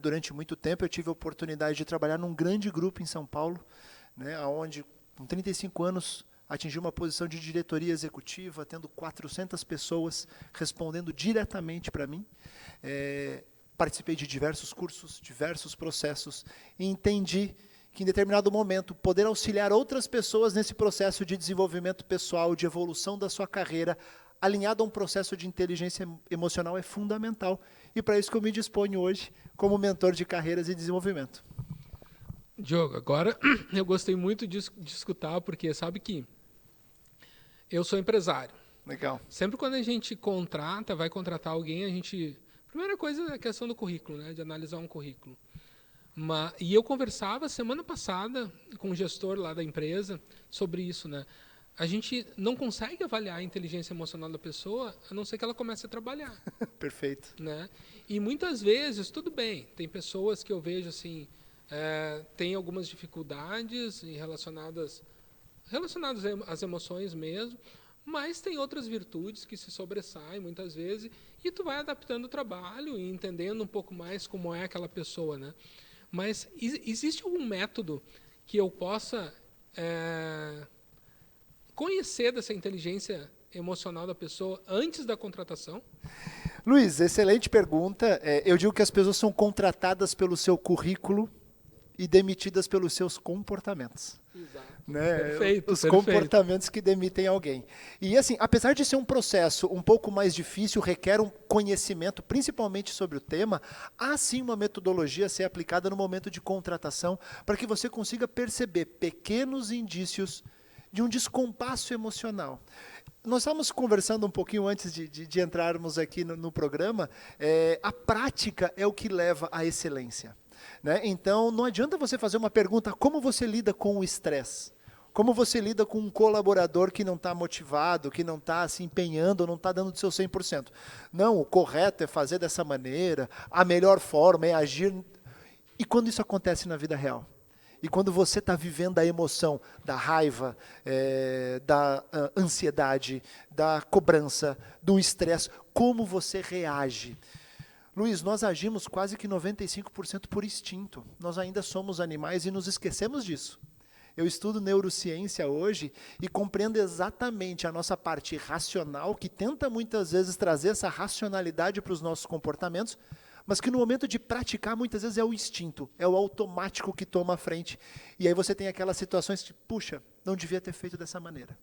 Durante muito tempo eu tive a oportunidade de trabalhar num grande grupo em São Paulo, onde com 35 anos atingi uma posição de diretoria executiva, tendo 400 pessoas respondendo diretamente para mim. Participei de diversos cursos, diversos processos, e entendi que em determinado momento poder auxiliar outras pessoas nesse processo de desenvolvimento pessoal, de evolução da sua carreira, alinhado a um processo de inteligência emocional é fundamental. E para isso que eu me disponho hoje como mentor de carreiras e desenvolvimento. Diogo, agora eu gostei muito de escutar, porque sabe que eu sou empresário. Legal. Sempre quando a gente vai contratar alguém, primeira coisa é a questão do currículo, de analisar um currículo. E eu conversava semana passada com o gestor lá da empresa sobre isso, a gente não consegue avaliar a inteligência emocional da pessoa, a não ser que ela comece a trabalhar. Perfeito. Né? E muitas vezes, tudo bem, tem pessoas que eu vejo assim, tem algumas dificuldades relacionadas às emoções mesmo, mas tem outras virtudes que se sobressaem muitas vezes, e tu vai adaptando o trabalho e entendendo um pouco mais como é aquela pessoa. Né? Mas existe algum método que eu possa conhecer dessa inteligência emocional da pessoa antes da contratação? Luiz, excelente pergunta. Eu digo que as pessoas são contratadas pelo seu currículo e demitidas pelos seus comportamentos. Exato. Né? Perfeito, Os perfeito. comportamentos que demitem alguém. E assim, apesar de ser um processo um pouco mais difícil, requer um conhecimento, principalmente sobre o tema, há sim uma metodologia a ser aplicada no momento de contratação, para que você consiga perceber pequenos indícios de um descompasso emocional. Nós estávamos conversando um pouquinho antes de entrarmos aqui no programa, a prática é o que leva à excelência. Né? Então, não adianta você fazer uma pergunta, como você lida com o estresse? Como você lida com um colaborador que não está motivado, que não está se empenhando, não está dando do seu 100%? Não, o correto é fazer dessa maneira, a melhor forma é agir. E quando isso acontece na vida real? E quando você está vivendo a emoção da raiva, da ansiedade, da cobrança, do estresse, como você reage? Luiz, nós agimos quase que 95% por instinto. Nós ainda somos animais e nos esquecemos disso. Eu estudo neurociência hoje e compreendo exatamente a nossa parte racional, que tenta muitas vezes trazer essa racionalidade para os nossos comportamentos, mas que no momento de praticar, muitas vezes é o instinto, é o automático que toma a frente. E aí você tem aquelas situações que, puxa, não devia ter feito dessa maneira.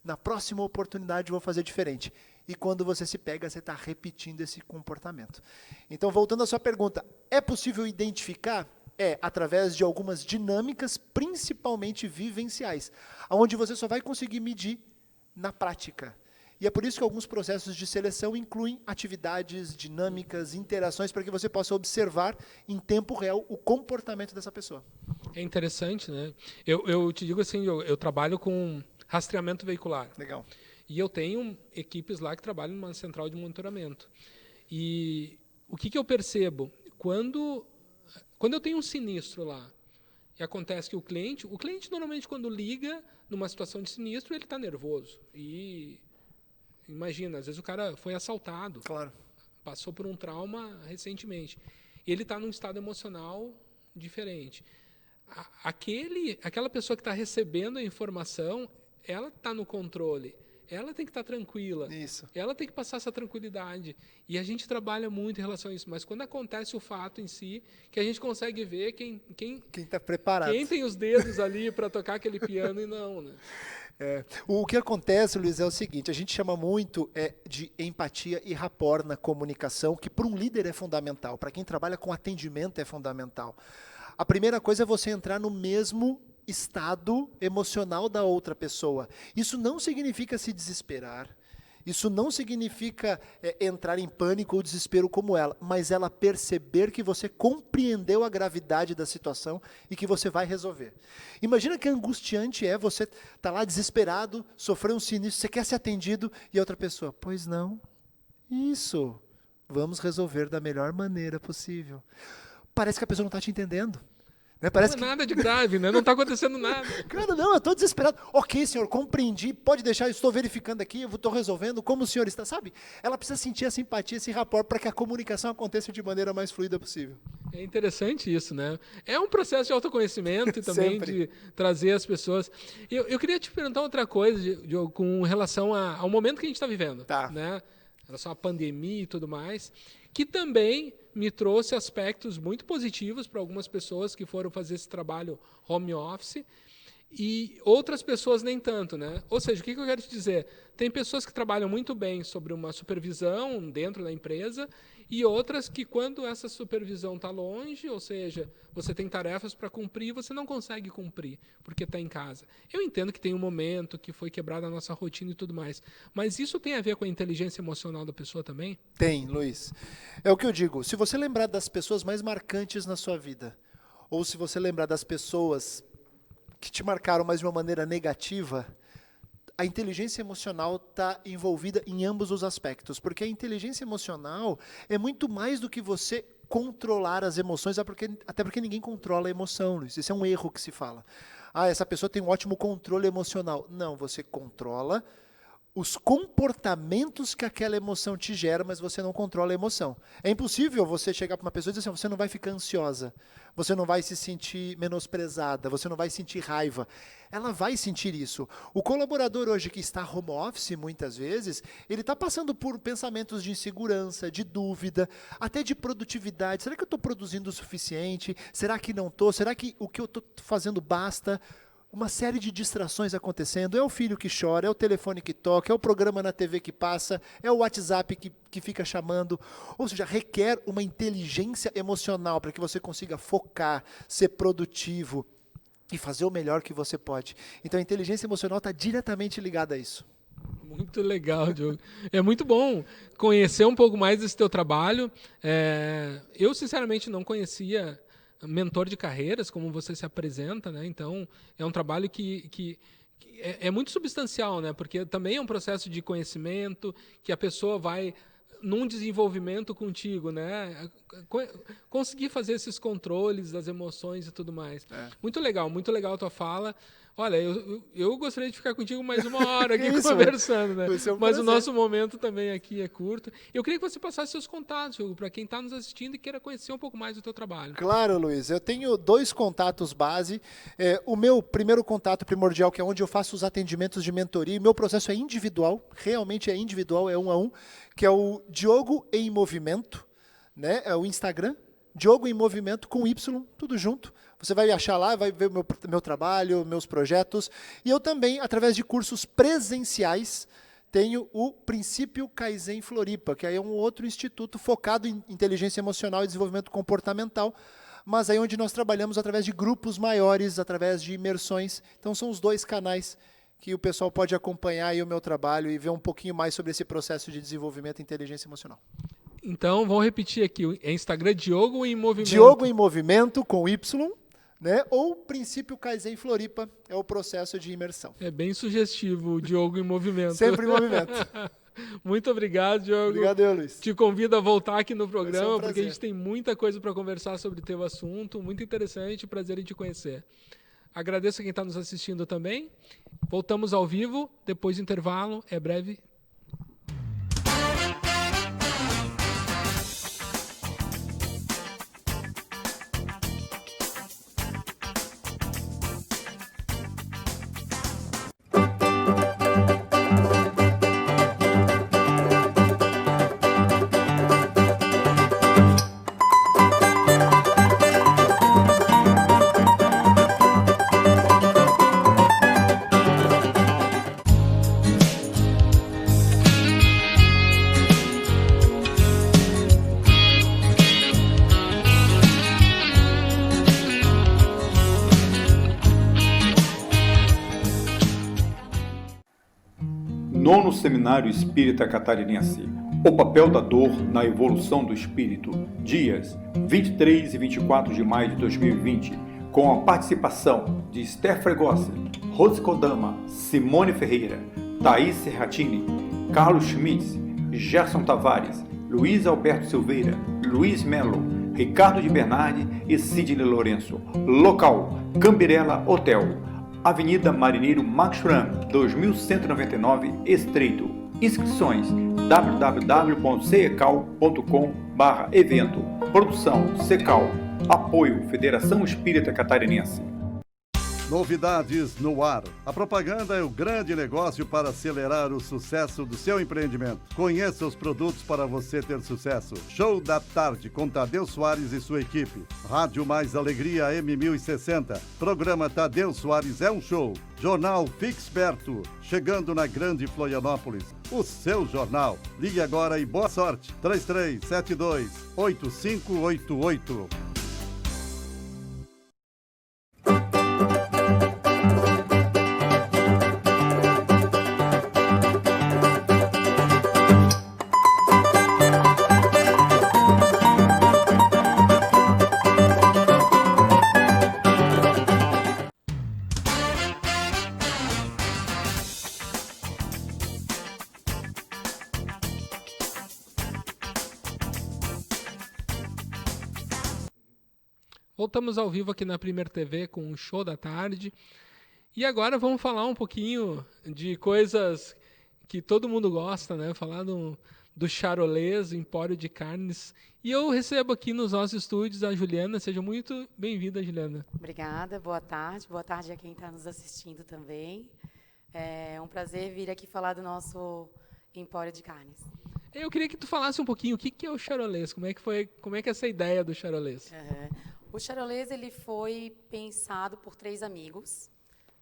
Na próxima oportunidade eu vou fazer diferente. E quando você se pega, você está repetindo esse comportamento. Então, voltando à sua pergunta, é possível identificar? Através de algumas dinâmicas, principalmente vivenciais, onde você só vai conseguir medir na prática. E é por isso que alguns processos de seleção incluem atividades, dinâmicas, interações, para que você possa observar em tempo real o comportamento dessa pessoa. É interessante, né? Eu te digo assim, eu trabalho com rastreamento veicular. Legal. E eu tenho equipes lá que trabalham numa central de monitoramento. E o que eu percebo? Quando eu tenho um sinistro lá, e acontece que o cliente normalmente quando liga numa situação de sinistro, ele está nervoso. E imagina, às vezes o cara foi assaltado, Claro. passou por um trauma recentemente. Ele está num estado emocional diferente. Aquela pessoa que está recebendo a informação, ela está no controle. Ela tem que estar tranquila. Isso. Ela tem que passar essa tranquilidade. E a gente trabalha muito em relação a isso. Mas quando acontece o fato em si, que a gente consegue ver quem está preparado. Quem tem os dedos ali para tocar aquele piano e não, né? O que acontece, Luiz, é o seguinte, a gente chama muito de empatia e rapport na comunicação, que para um líder é fundamental, para quem trabalha com atendimento é fundamental. A primeira coisa é você entrar no mesmo estado emocional da outra pessoa. Isso não significa se desesperar, isso não significa entrar em pânico ou desespero como ela, mas ela perceber que você compreendeu a gravidade da situação e que você vai resolver. Imagina que angustiante você tá lá desesperado, sofreu um sinistro, você quer ser atendido e a outra pessoa, pois não, isso, vamos resolver da melhor maneira possível. Parece que a pessoa não está te entendendo. Né? Parece não é nada de grave, né? Não está acontecendo nada. Cara, não, eu estou desesperado. Ok, senhor, compreendi, pode deixar, eu estou verificando aqui, eu estou resolvendo, como o senhor está, sabe? Ela precisa sentir a simpatia, esse rapport, para que a comunicação aconteça de maneira mais fluida possível. É interessante isso, né? É um processo de autoconhecimento e também Sempre. de trazer as pessoas. Eu queria te perguntar outra coisa com relação ao momento que a gente está vivendo. Tá. Né? Em relação à pandemia e tudo mais, que também me trouxe aspectos muito positivos para algumas pessoas que foram fazer esse trabalho home office e outras pessoas nem tanto, né? Ou seja, o que eu quero te dizer? Tem pessoas que trabalham muito bem sobre uma supervisão dentro da empresa e outras que quando essa supervisão está longe, ou seja, você tem tarefas para cumprir e você não consegue cumprir porque está em casa. Eu entendo que tem um momento que foi quebrada a nossa rotina e tudo mais, mas isso tem a ver com a inteligência emocional da pessoa também? Tem, Luiz. É o que eu digo, se você lembrar das pessoas mais marcantes na sua vida, ou se você lembrar das pessoas que te marcaram, mas de uma maneira negativa, a inteligência emocional está envolvida em ambos os aspectos, porque a inteligência emocional é muito mais do que você controlar as emoções, até porque ninguém controla a emoção, Luiz. Isso é um erro que se fala. Essa pessoa tem um ótimo controle emocional. Não, você controla os comportamentos que aquela emoção te gera, mas você não controla a emoção. É impossível você chegar para uma pessoa e dizer assim, você não vai ficar ansiosa, você não vai se sentir menosprezada, você não vai sentir raiva. Ela vai sentir isso. O colaborador hoje que está home office, muitas vezes, ele está passando por pensamentos de insegurança, de dúvida, até de produtividade. Será que eu estou produzindo o suficiente? Será que não estou? Será que o que eu estou fazendo basta? Uma série de distrações acontecendo, é o filho que chora, é o telefone que toca, é o programa na TV que passa, é o WhatsApp que fica chamando, ou seja, requer uma inteligência emocional para que você consiga focar, ser produtivo e fazer o melhor que você pode. Então a inteligência emocional está diretamente ligada a isso. Muito legal, Diogo. É muito bom conhecer um pouco mais desse teu trabalho. Eu, sinceramente, não conhecia mentor de carreiras, como você se apresenta, né? Então, é um trabalho que é muito substancial, né? Porque também é um processo de conhecimento, que a pessoa vai num desenvolvimento contigo, né? Conseguir fazer esses controles das emoções e tudo mais. Muito legal a tua fala. Olha, eu gostaria de ficar contigo mais uma hora aqui conversando, né? Mas o nosso momento também aqui é curto. Eu queria que você passasse seus contatos, Diogo, para quem está nos assistindo e queira conhecer um pouco mais do teu trabalho. Claro, Luiz. Eu tenho 2 contatos base. O meu primeiro contato primordial, que é onde eu faço os atendimentos de mentoria, e meu processo é individual, realmente é individual, é 1 a 1, que é o Diogo em Movimento, né? É o Instagram, Diogo em Movimento com Y, tudo junto. Você vai achar lá, vai ver o meu trabalho, meus projetos. E eu também, através de cursos presenciais, tenho o Princípio Kaizen Floripa, que aí é um outro instituto focado em inteligência emocional e desenvolvimento comportamental, mas aí onde nós trabalhamos através de grupos maiores, através de imersões. Então são os 2 canais que o pessoal pode acompanhar aí o meu trabalho e ver um pouquinho mais sobre esse processo de desenvolvimento e inteligência emocional. Então, vamos repetir aqui. É Instagram Diogo em Movimento. Diogo em Movimento com Y, né? Ou Princípio Kaizen Floripa, é o processo de imersão. É bem sugestivo o Diogo em Movimento. Sempre em movimento. Muito obrigado, Diogo. Obrigado, Luiz. Te convido a voltar aqui no programa, prazer. porque a gente tem muita coisa para conversar sobre o teu assunto. Muito interessante, prazer em te conhecer. Agradeço a quem está nos assistindo também. Voltamos ao vivo, depois do intervalo, é breve. Nono Seminário Espírita Catarinense. O papel da dor na evolução do espírito. Dias 23 e 24 de maio de 2020. Com a participação de Esther Fregosi, Rose Kodama, Simone Ferreira, Thaís Serratini, Carlos Schmitz, Gerson Tavares, Luiz Alberto Silveira, Luiz Melo, Ricardo de Bernardi e Sidney Lourenço. Local: Cambirela Hotel, Avenida Marineiro Maxuran, 2199, Estreito. Inscrições: www.cecal.com/evento. Produção: Cecal. Apoio: Federação Espírita Catarinense. Novidades no ar. A propaganda é o grande negócio para acelerar o sucesso do seu empreendimento. Conheça os produtos para você ter sucesso. Show da Tarde com Tadeu Soares e sua equipe. Rádio Mais Alegria M1060. Programa Tadeu Soares é um show. Jornal Fixperto, chegando na Grande Florianópolis. O seu jornal. Ligue agora e boa sorte. 3372-8588. Voltamos ao vivo aqui na Primeira TV com o Show da Tarde. E agora vamos falar um pouquinho de coisas que todo mundo gosta, né? Falar do Charolês, Empório de Carnes. E eu recebo aqui nos nossos estúdios a Juliana. Seja muito bem-vinda, Juliana. Obrigada, boa tarde. Boa tarde a quem está nos assistindo também. É um prazer vir aqui falar do nosso Empório de Carnes. Eu queria que tu falasse um pouquinho o que é o Charolês, como é que é essa ideia do Charolês? O Charolês ele foi pensado por 3 amigos.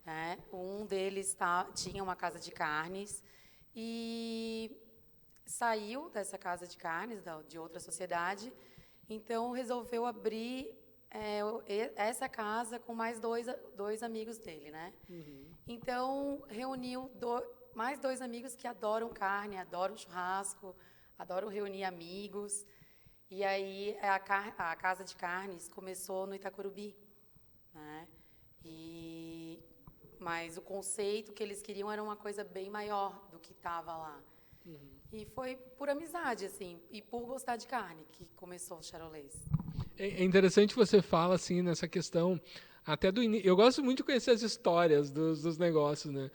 Né? Um deles tinha uma casa de carnes e saiu dessa casa de carnes, de outra sociedade, então resolveu abrir essa casa com mais dois amigos dele. Né? Então, reuniu mais 2 amigos que adoram carne, adoram churrasco, adoram reunir amigos. E aí a Casa de Carnes começou no Itacorubi. Né? Mas o conceito que eles queriam era uma coisa bem maior do que estava lá. E foi por amizade, assim, e por gostar de carne que começou o Charolês. É interessante você fala assim nessa questão até do início. Eu gosto muito de conhecer as histórias dos negócios, né?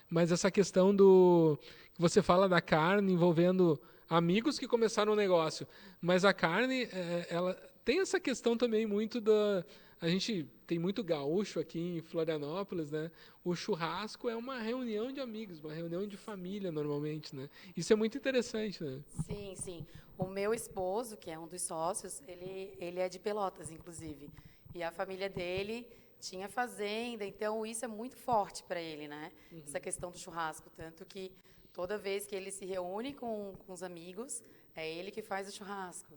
Mas essa questão que você fala da carne envolvendo amigos que começaram o negócio, mas a carne ela tem essa questão também muito a gente tem muito gaúcho aqui em Florianópolis, né? O churrasco é uma reunião de amigos, uma reunião de família normalmente, né? Isso é muito interessante, né? Sim, sim. O meu esposo, que é um dos sócios, ele é de Pelotas, inclusive. E a família dele tinha fazenda, então isso é muito forte para ele, né? Essa questão do churrasco, tanto que toda vez que ele se reúne com os amigos, é ele que faz o churrasco.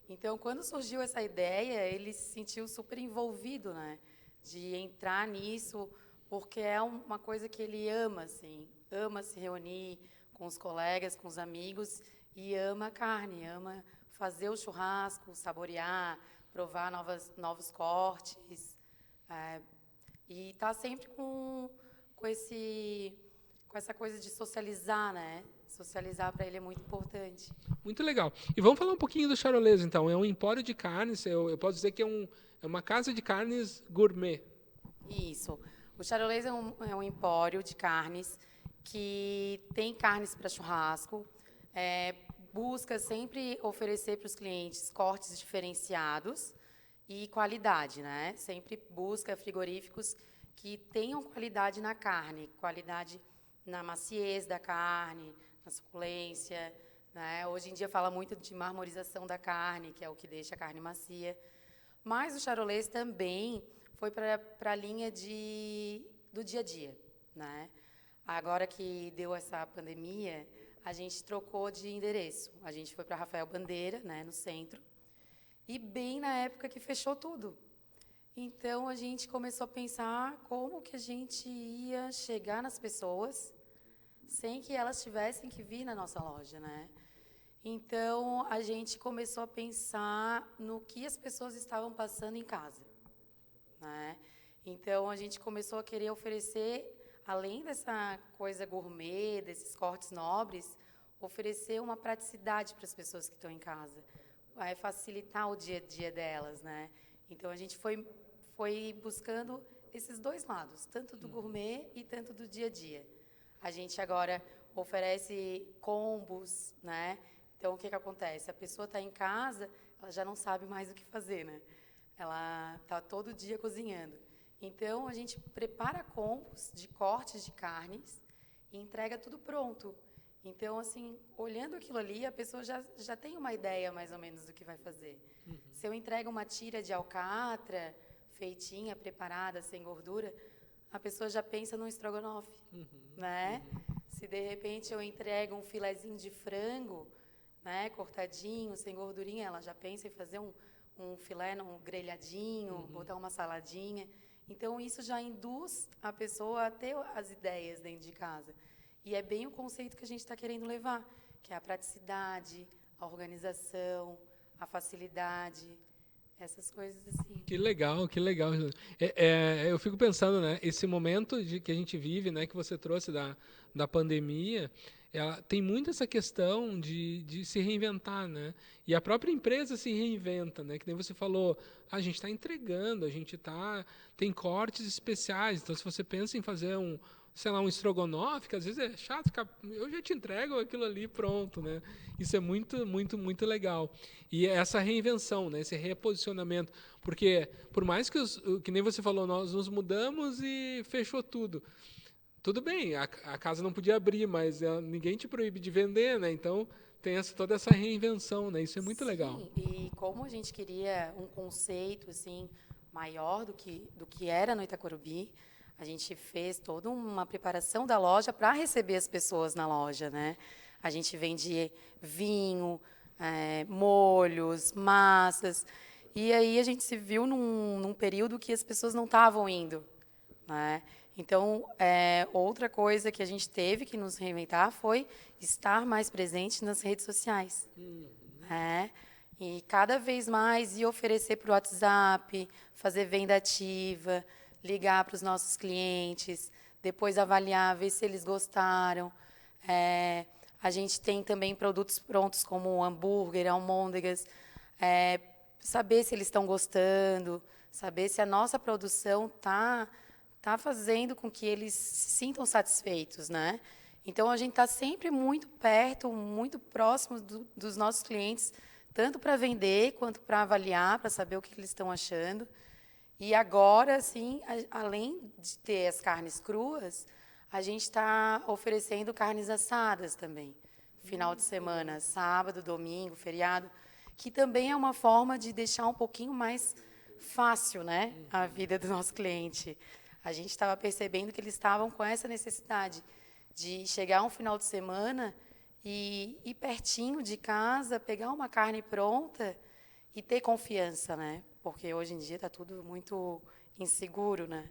Então, quando surgiu essa ideia, ele se sentiu super envolvido, né? De entrar nisso, porque é uma coisa que ele ama, assim. Ama se reunir com os colegas, com os amigos, e ama a carne, ama fazer o churrasco, saborear, provar novos cortes. E está sempre com essa coisa de socializar, né? Socializar para ele é muito importante. Muito legal. E vamos falar um pouquinho do Charolês, então. É um empório de carnes, eu posso dizer que é uma casa de carnes gourmet. Isso. O Charolês é um empório de carnes que tem carnes para churrasco, busca sempre oferecer para os clientes cortes diferenciados e qualidade, né? Sempre busca frigoríficos que tenham qualidade na carne, qualidade na maciez da carne, na suculência. Né? Hoje em dia fala muito de marmorização da carne, que é o que deixa a carne macia. Mas o Charolês também foi para a linha do dia a dia. Né? Agora que deu essa pandemia, a gente trocou de endereço. A gente foi para Rafael Bandeira, né, no centro, e bem na época que fechou tudo. Então, a gente começou a pensar como que a gente ia chegar nas pessoas sem que elas tivessem que vir na nossa loja, né? Então, a gente começou a pensar no que as pessoas estavam passando em casa, né? Então, a gente começou a querer oferecer, além dessa coisa gourmet, desses cortes nobres, oferecer uma praticidade para as pessoas que estão em casa, facilitar o dia a dia delas, né? Então, a gente foi buscando esses 2 lados, tanto do gourmet e tanto do dia a dia. A gente agora oferece combos, né? Então, o que acontece? A pessoa está em casa, ela já não sabe mais o que fazer, né? Ela está todo dia cozinhando. Então, a gente prepara combos de cortes de carnes e entrega tudo pronto. Então, assim, olhando aquilo ali, a pessoa já tem uma ideia mais ou menos do que vai fazer. Se eu entrego uma tira de alcatra, feitinha, preparada, sem gordura, a pessoa já pensa num estrogonofe, né? Se, de repente, eu entrego um filezinho de frango, né, cortadinho, sem gordurinha, ela já pensa em fazer um filé grelhadinho, botar uma saladinha. Então, isso já induz a pessoa a ter as ideias dentro de casa. E é bem o conceito que a gente está querendo levar, que é a praticidade, a organização, a facilidade, essas coisas assim. Que legal, que legal. Eu fico pensando, né, esse momento que a gente vive, né, que você trouxe da pandemia, ela tem muito essa questão de se reinventar, né? E a própria empresa se reinventa, né? Que nem você falou, a gente está entregando, tem cortes especiais. Então, se você pensa em fazer um estrogonofe, que às vezes é chato, eu já te entrego aquilo ali pronto, né? Isso é muito, muito, muito legal. E essa reinvenção, né? Esse reposicionamento. Porque, por mais que nem você falou, nós nos mudamos e fechou tudo. Tudo bem, a casa não podia abrir, mas ninguém te proíbe de vender, né? Então, tem toda essa reinvenção, né? Isso é muito legal. E como a gente queria um conceito assim maior do que era no Itacorubi, a gente fez toda uma preparação da loja para receber as pessoas na loja, né? A gente vende vinho, molhos, massas, e aí a gente se viu num período que as pessoas não estavam indo, né? Então, outra coisa que a gente teve que nos reinventar foi estar mais presente nas redes sociais. Né? E cada vez mais ir oferecer por WhatsApp, fazer venda ativa, ligar para os nossos clientes, depois avaliar, ver se eles gostaram. A gente tem também produtos prontos como hambúrguer, almôndegas, saber se eles estão gostando, saber se a nossa produção está fazendo com que eles se sintam satisfeitos, né? Então, a gente está sempre muito perto, muito próximo dos nossos clientes, tanto para vender quanto para avaliar, para saber o que eles estão achando. E agora, assim, além de ter as carnes cruas, a gente está oferecendo carnes assadas também. Final de semana, sábado, domingo, feriado, que também é uma forma de deixar um pouquinho mais fácil, né, a vida do nosso cliente. A gente estava percebendo que eles estavam com essa necessidade de chegar um final de semana e ir pertinho de casa, pegar uma carne pronta e ter confiança, né? Porque hoje em dia está tudo muito inseguro, né?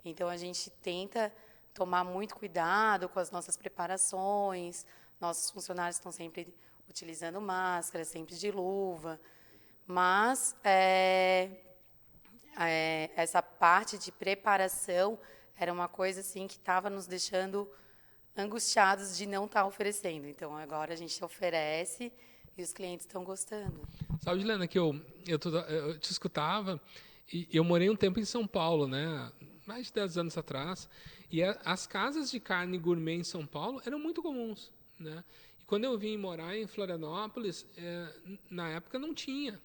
Então, a gente tenta tomar muito cuidado com as nossas preparações. Nossos funcionários estão sempre utilizando máscara, sempre de luva. Mas essa parte de preparação era uma coisa assim que estava nos deixando angustiados de não estar oferecendo. Então, agora a gente oferece e os clientes estão gostando. Sabe, Juliana, que eu te escutava e eu morei um tempo em São Paulo, né? Mais de 10 anos atrás. E as casas de carne gourmet em São Paulo eram muito comuns, né? E quando eu vim morar em Florianópolis, na época não tinha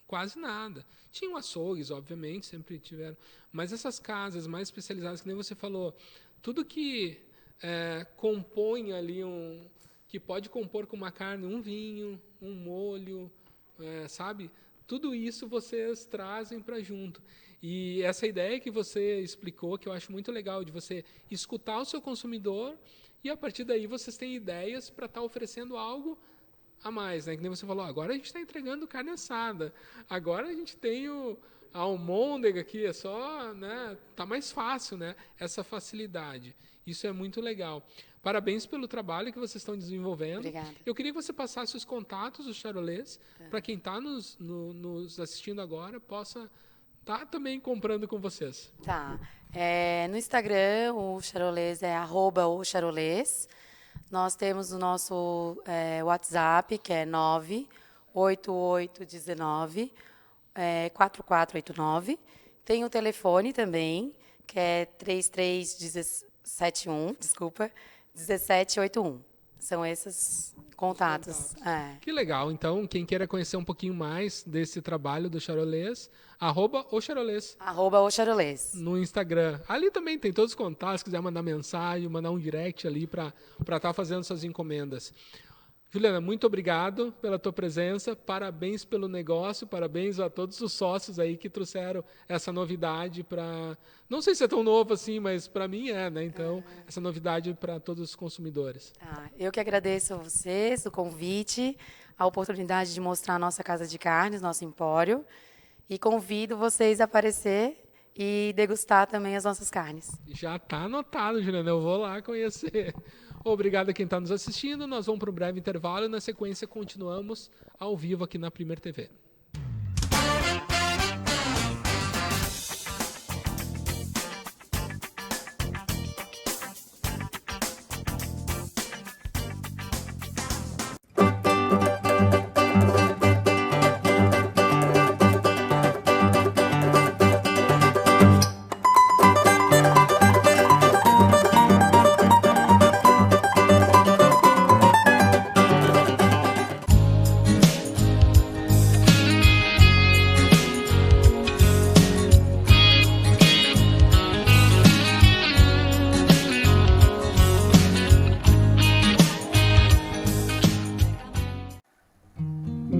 quase nada. Tinham açougues, obviamente, sempre tiveram. Mas essas casas mais especializadas, que nem você falou, tudo que compõe ali que pode compor com uma carne, um vinho, um molho, sabe? Tudo isso vocês trazem para junto. E essa ideia que você explicou, que eu acho muito legal, de você escutar o seu consumidor e, a partir daí, vocês têm ideias para estar oferecendo algo a mais, né? Que nem você falou, agora a gente está entregando carne assada, agora a gente tem a almôndega aqui, é só, né? Tá mais fácil, né? Essa facilidade. Isso é muito legal. Parabéns pelo trabalho que vocês estão desenvolvendo. Obrigada. Eu queria que você passasse os contatos dos charolês, para quem está nos assistindo agora, possa estar também comprando com vocês. Tá. No Instagram, o charolês é @ocharolês. Nós temos o nosso WhatsApp, que é 98819 4489. Tem o telefone também, que é 1781. São esses contatos. Que legal. Então, quem queira conhecer um pouquinho mais desse trabalho do charolês, @ocharolês. @ocharolês. No Instagram. Ali também tem todos os contatos, se quiser mandar mensagem, mandar um direct ali para estar fazendo suas encomendas. Juliana, muito obrigado pela tua presença, parabéns pelo negócio, parabéns a todos os sócios aí que trouxeram essa novidade para... Não sei se é tão novo assim, mas para mim né? Então, essa novidade para todos os consumidores. Eu que agradeço a vocês, o convite, a oportunidade de mostrar a nossa casa de carnes, nosso empório, e convido vocês a aparecer e degustar também as nossas carnes. Já está anotado, Juliana, eu vou lá conhecer. Obrigado a quem está nos assistindo. Nós vamos para um breve intervalo e, na sequência, continuamos ao vivo aqui na Primer TV.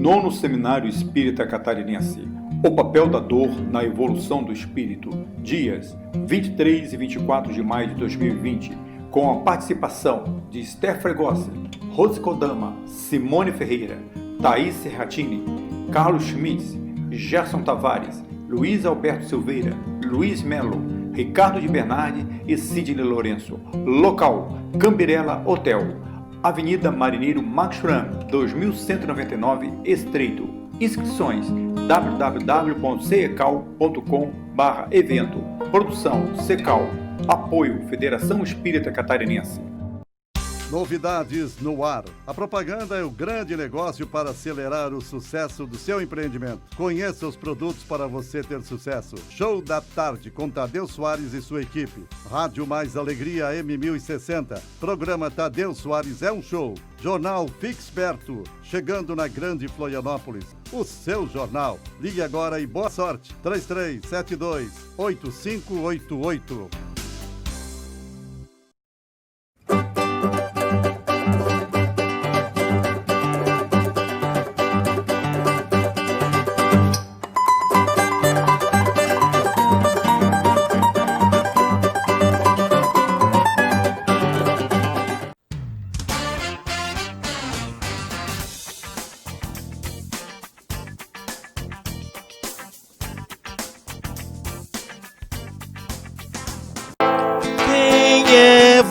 Nono Seminário Espírita Catarinense. O papel da dor na evolução do espírito. Dias 23 e 24 de maio de 2020, com a participação de Esther Fregosi, Rose Kodama, Simone Ferreira, Thaís Serratini, Carlos Schmitz, Gerson Tavares, Luiz Alberto Silveira, Luiz Melo, Ricardo de Bernardi e Sidney Lourenço. Local: Cambirela Hotel, Avenida Marineiro Maxuran, 2199, Estreito. Inscrições: www.cecal.com/evento. Produção: Cecal. Apoio: Federação Espírita Catarinense. Novidades no ar. A propaganda é o grande negócio para acelerar o sucesso do seu empreendimento. Conheça os produtos para você ter sucesso. Show da Tarde com Tadeu Soares e sua equipe. Rádio Mais Alegria M1060. Programa Tadeu Soares é um show. Jornal Fixperto, chegando na Grande Florianópolis. O seu jornal. Ligue agora e boa sorte. 3372-8588.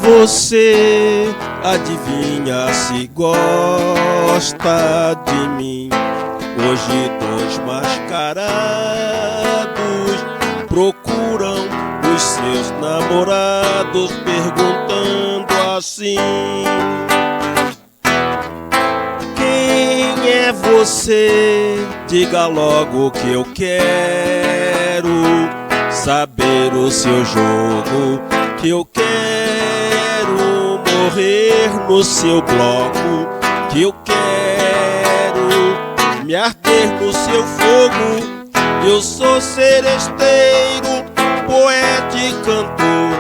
Você adivinha se gosta de mim? Hoje dois mascarados procuram os seus namorados, perguntando assim: quem é você? Diga logo que eu quero saber o seu jogo, que eu quero morrer no seu bloco, que eu quero me arder no seu fogo. Eu sou seresteiro, poeta e cantor,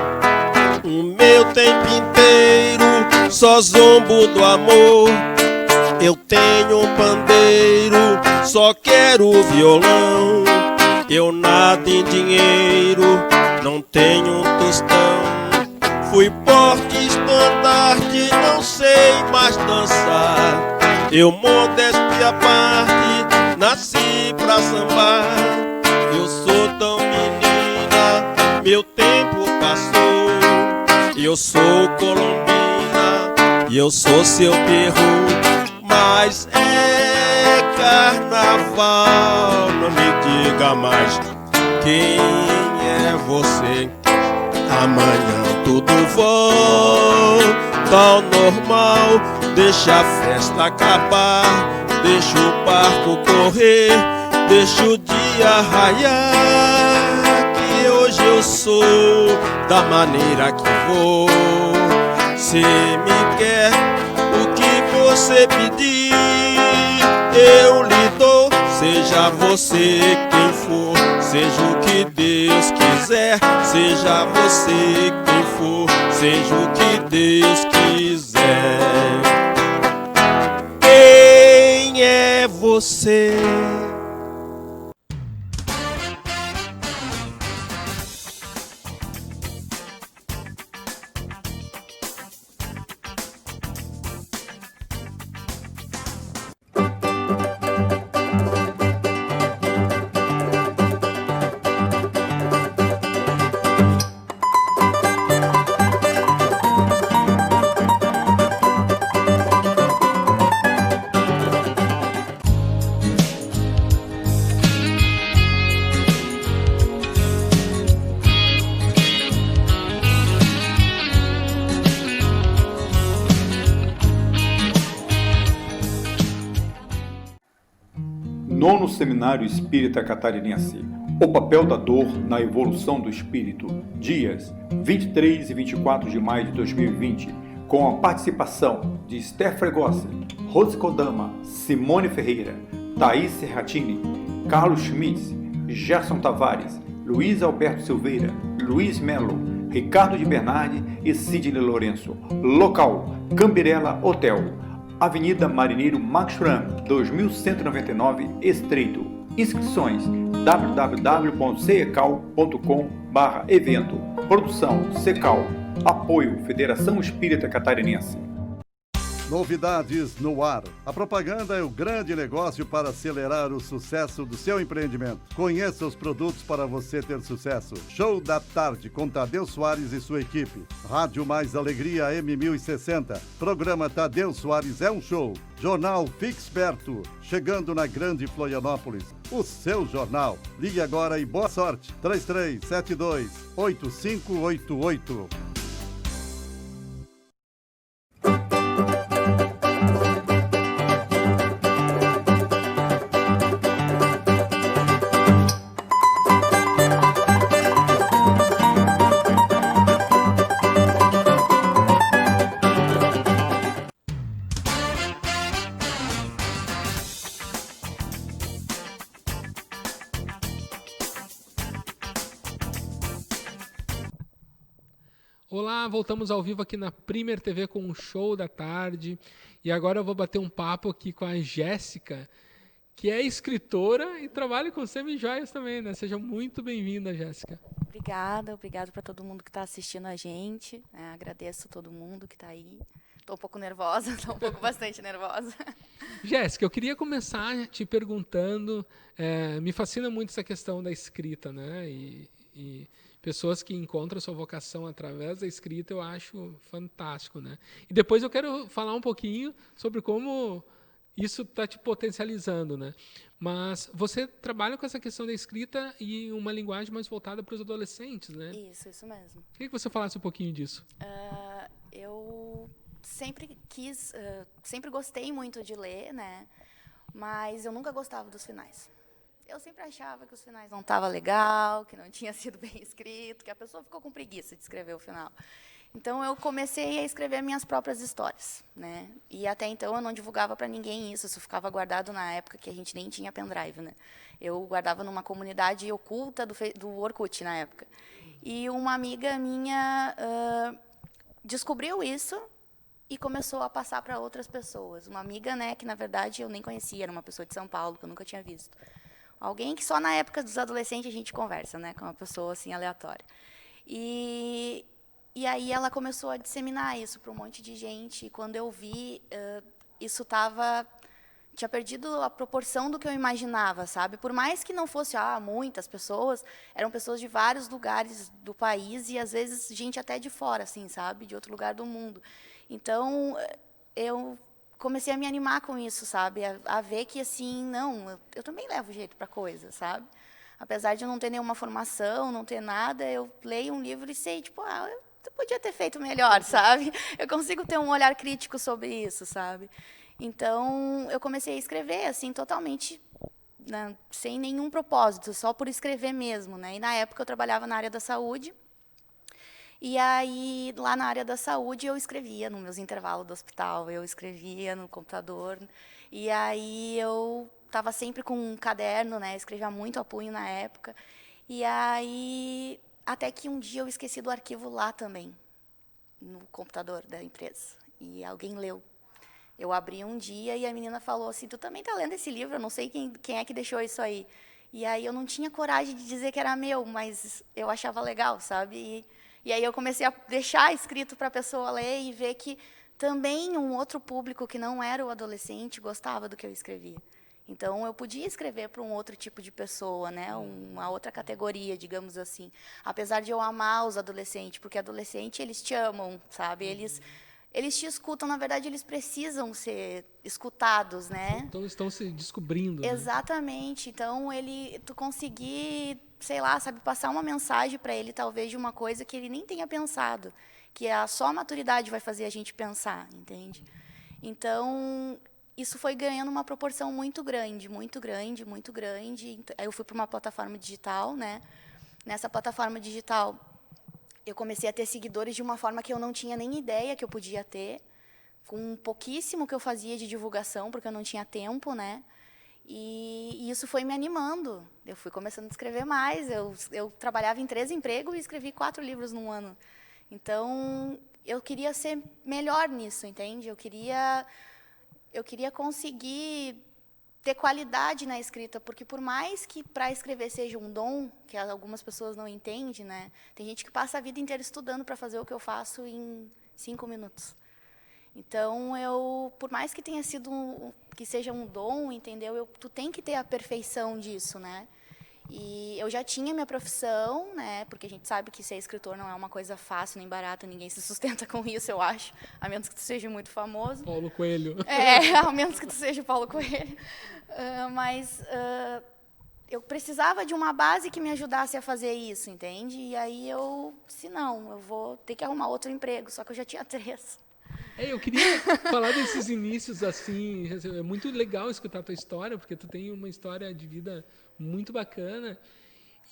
o meu tempo inteiro só zombo do amor. Eu tenho um pandeiro, só quero violão. Eu nado em dinheiro, não tenho um tostão. Fui porte estandarte, não sei mais dançar. Eu, modéstia à parte, nasci pra sambar. Eu sou tão menina, meu tempo passou. Eu sou colombina e eu sou seu perro. Mas é carnaval, não me diga mais quem é você. Amanhã tudo volta ao normal. Deixa a festa acabar, deixa o barco correr, deixa o dia raiar. Que hoje eu sou da maneira que vou. Se me quer o que você pedir, eu lhe dou. Seja você quem for, seja o que Deus quiser. Seja você quem for, seja o que Deus quiser. Quem é você? Nono Seminário Espírita Catarinense. O papel da dor na evolução do espírito. Dias 23 e 24 de maio de 2020, com a participação de Esther Fregosi, Rose Kodama, Simone Ferreira, Thaís Serratini, Carlos Schmitz, Gerson Tavares, Luiz Alberto Silveira, Luiz Melo, Ricardo de Bernardi e Sidney Lourenço. Local: Cambirela Hotel, Avenida Marineiro Maxuran, 2199, Estreito. Inscrições www.cecal.com/evento. Produção Cecal. Apoio Federação Espírita Catarinense. Novidades no ar. A propaganda é o grande negócio para acelerar o sucesso do seu empreendimento. Conheça os produtos para você ter sucesso. Show da Tarde com Tadeu Soares e sua equipe. Rádio Mais Alegria M1060. Programa Tadeu Soares é um show. Jornal Fique Esperto. Chegando na Grande Florianópolis. O seu jornal. Ligue agora e boa sorte. 3372-8588. Olá, voltamos ao vivo aqui na Premier TV com o Show da Tarde. E agora eu vou bater um papo aqui com a Jéssica, que é escritora e trabalha com semijoias também, né? Seja muito bem-vinda, Jéssica. Obrigado para todo mundo que está assistindo a gente. Né? Agradeço a todo mundo que está aí. Estou um pouco nervosa, bastante nervosa. Jéssica, eu queria começar te perguntando, me fascina muito essa questão da escrita, né? E pessoas que encontram sua vocação através da escrita, eu acho fantástico, né? E depois eu quero falar um pouquinho sobre como isso está te potencializando, né? Mas você trabalha com essa questão da escrita e uma linguagem mais voltada para os adolescentes, né? Isso mesmo. Queria que você falasse um pouquinho disso. Eu sempre sempre gostei muito de ler, né? Mas eu nunca gostava dos finais. Eu sempre achava que os finais não estavam legal, que não tinha sido bem escrito, que a pessoa ficou com preguiça de escrever o final. Então, eu comecei a escrever minhas próprias histórias, né? E até então eu não divulgava para ninguém isso ficava guardado na época que a gente nem tinha pendrive, né? Eu guardava numa comunidade oculta do Orkut na época. E uma amiga minha descobriu isso e começou a passar para outras pessoas. Uma amiga, né, que na verdade eu nem conhecia, era uma pessoa de São Paulo que eu nunca tinha visto. Alguém que só na época dos adolescentes a gente conversa, né, com uma pessoa assim aleatória. E aí ela começou a disseminar isso para um monte de gente. E quando eu vi, isso tinha perdido a proporção do que eu imaginava, sabe? Por mais que não fosse muitas pessoas, eram pessoas de vários lugares do país e às vezes gente até de fora, assim, sabe? De outro lugar do mundo. Então eu comecei a me animar com isso, sabe? A ver que, assim, não, eu também levo jeito para coisa, sabe? Apesar de eu não ter nenhuma formação, não ter nada, eu leio um livro e sei, tipo, eu podia ter feito melhor, sabe? Eu consigo ter um olhar crítico sobre isso, sabe? Então, eu comecei a escrever, assim, totalmente, né, sem nenhum propósito, só por escrever mesmo, né? E, na época, eu trabalhava na área da saúde. E aí, lá na área da saúde, eu escrevia nos meus intervalos do hospital, eu escrevia no computador. E aí, eu estava sempre com um caderno, né? Escrevia muito a punho na época. E aí, até que um dia eu esqueci do arquivo lá também, no computador da empresa. E alguém leu. Eu abri um dia e a menina falou assim, tu também está lendo esse livro? Eu não sei quem é que deixou isso aí. E aí, eu não tinha coragem de dizer que era meu, mas eu achava legal, sabe? E aí eu comecei a deixar escrito para a pessoa ler e ver que também um outro público que não era o adolescente gostava do que eu escrevia. Então, eu podia escrever para um outro tipo de pessoa, né? Uma outra categoria, digamos assim. Apesar de eu amar os adolescentes, porque adolescente, eles te amam, sabe? Eles te escutam, na verdade, eles precisam ser escutados, né? Então, eles estão se descobrindo. Exatamente. Né? Então, tu conseguir, sei lá, sabe, passar uma mensagem para ele, talvez, de uma coisa que ele nem tenha pensado, que só a maturidade vai fazer a gente pensar, entende? Então, isso foi ganhando uma proporção muito grande, muito grande, muito grande. Aí eu fui para uma plataforma digital, né? Nessa plataforma digital, eu comecei a ter seguidores de uma forma que eu não tinha nem ideia que eu podia ter, com pouquíssimo que eu fazia de divulgação, porque eu não tinha tempo, né? E isso foi me animando. Eu fui começando a escrever mais. Eu trabalhava em 3 empregos e escrevi 4 livros num ano. Então, eu queria ser melhor nisso, entende? Eu queria eu queria conseguir ter qualidade na escrita, porque por mais que para escrever seja um dom, que algumas pessoas não entendem, né? Tem gente que passa a vida inteira estudando para fazer o que eu faço em 5 minutos. Então, por mais que tenha sido que seja um dom, entendeu? Tu tem que ter a perfeição disso, né? E eu já tinha minha profissão, né? Porque a gente sabe que ser escritor não é uma coisa fácil nem barata, ninguém se sustenta com isso, eu acho, a menos que tu seja muito famoso. Paulo Coelho. A menos que tu seja Paulo Coelho. Mas eu precisava de uma base que me ajudasse a fazer isso, entende? E aí eu disse, não, eu vou ter que arrumar outro emprego, só que eu já tinha 3. Eu queria falar desses inícios, assim, é muito legal escutar a tua história, porque tu tem uma história de vida muito bacana.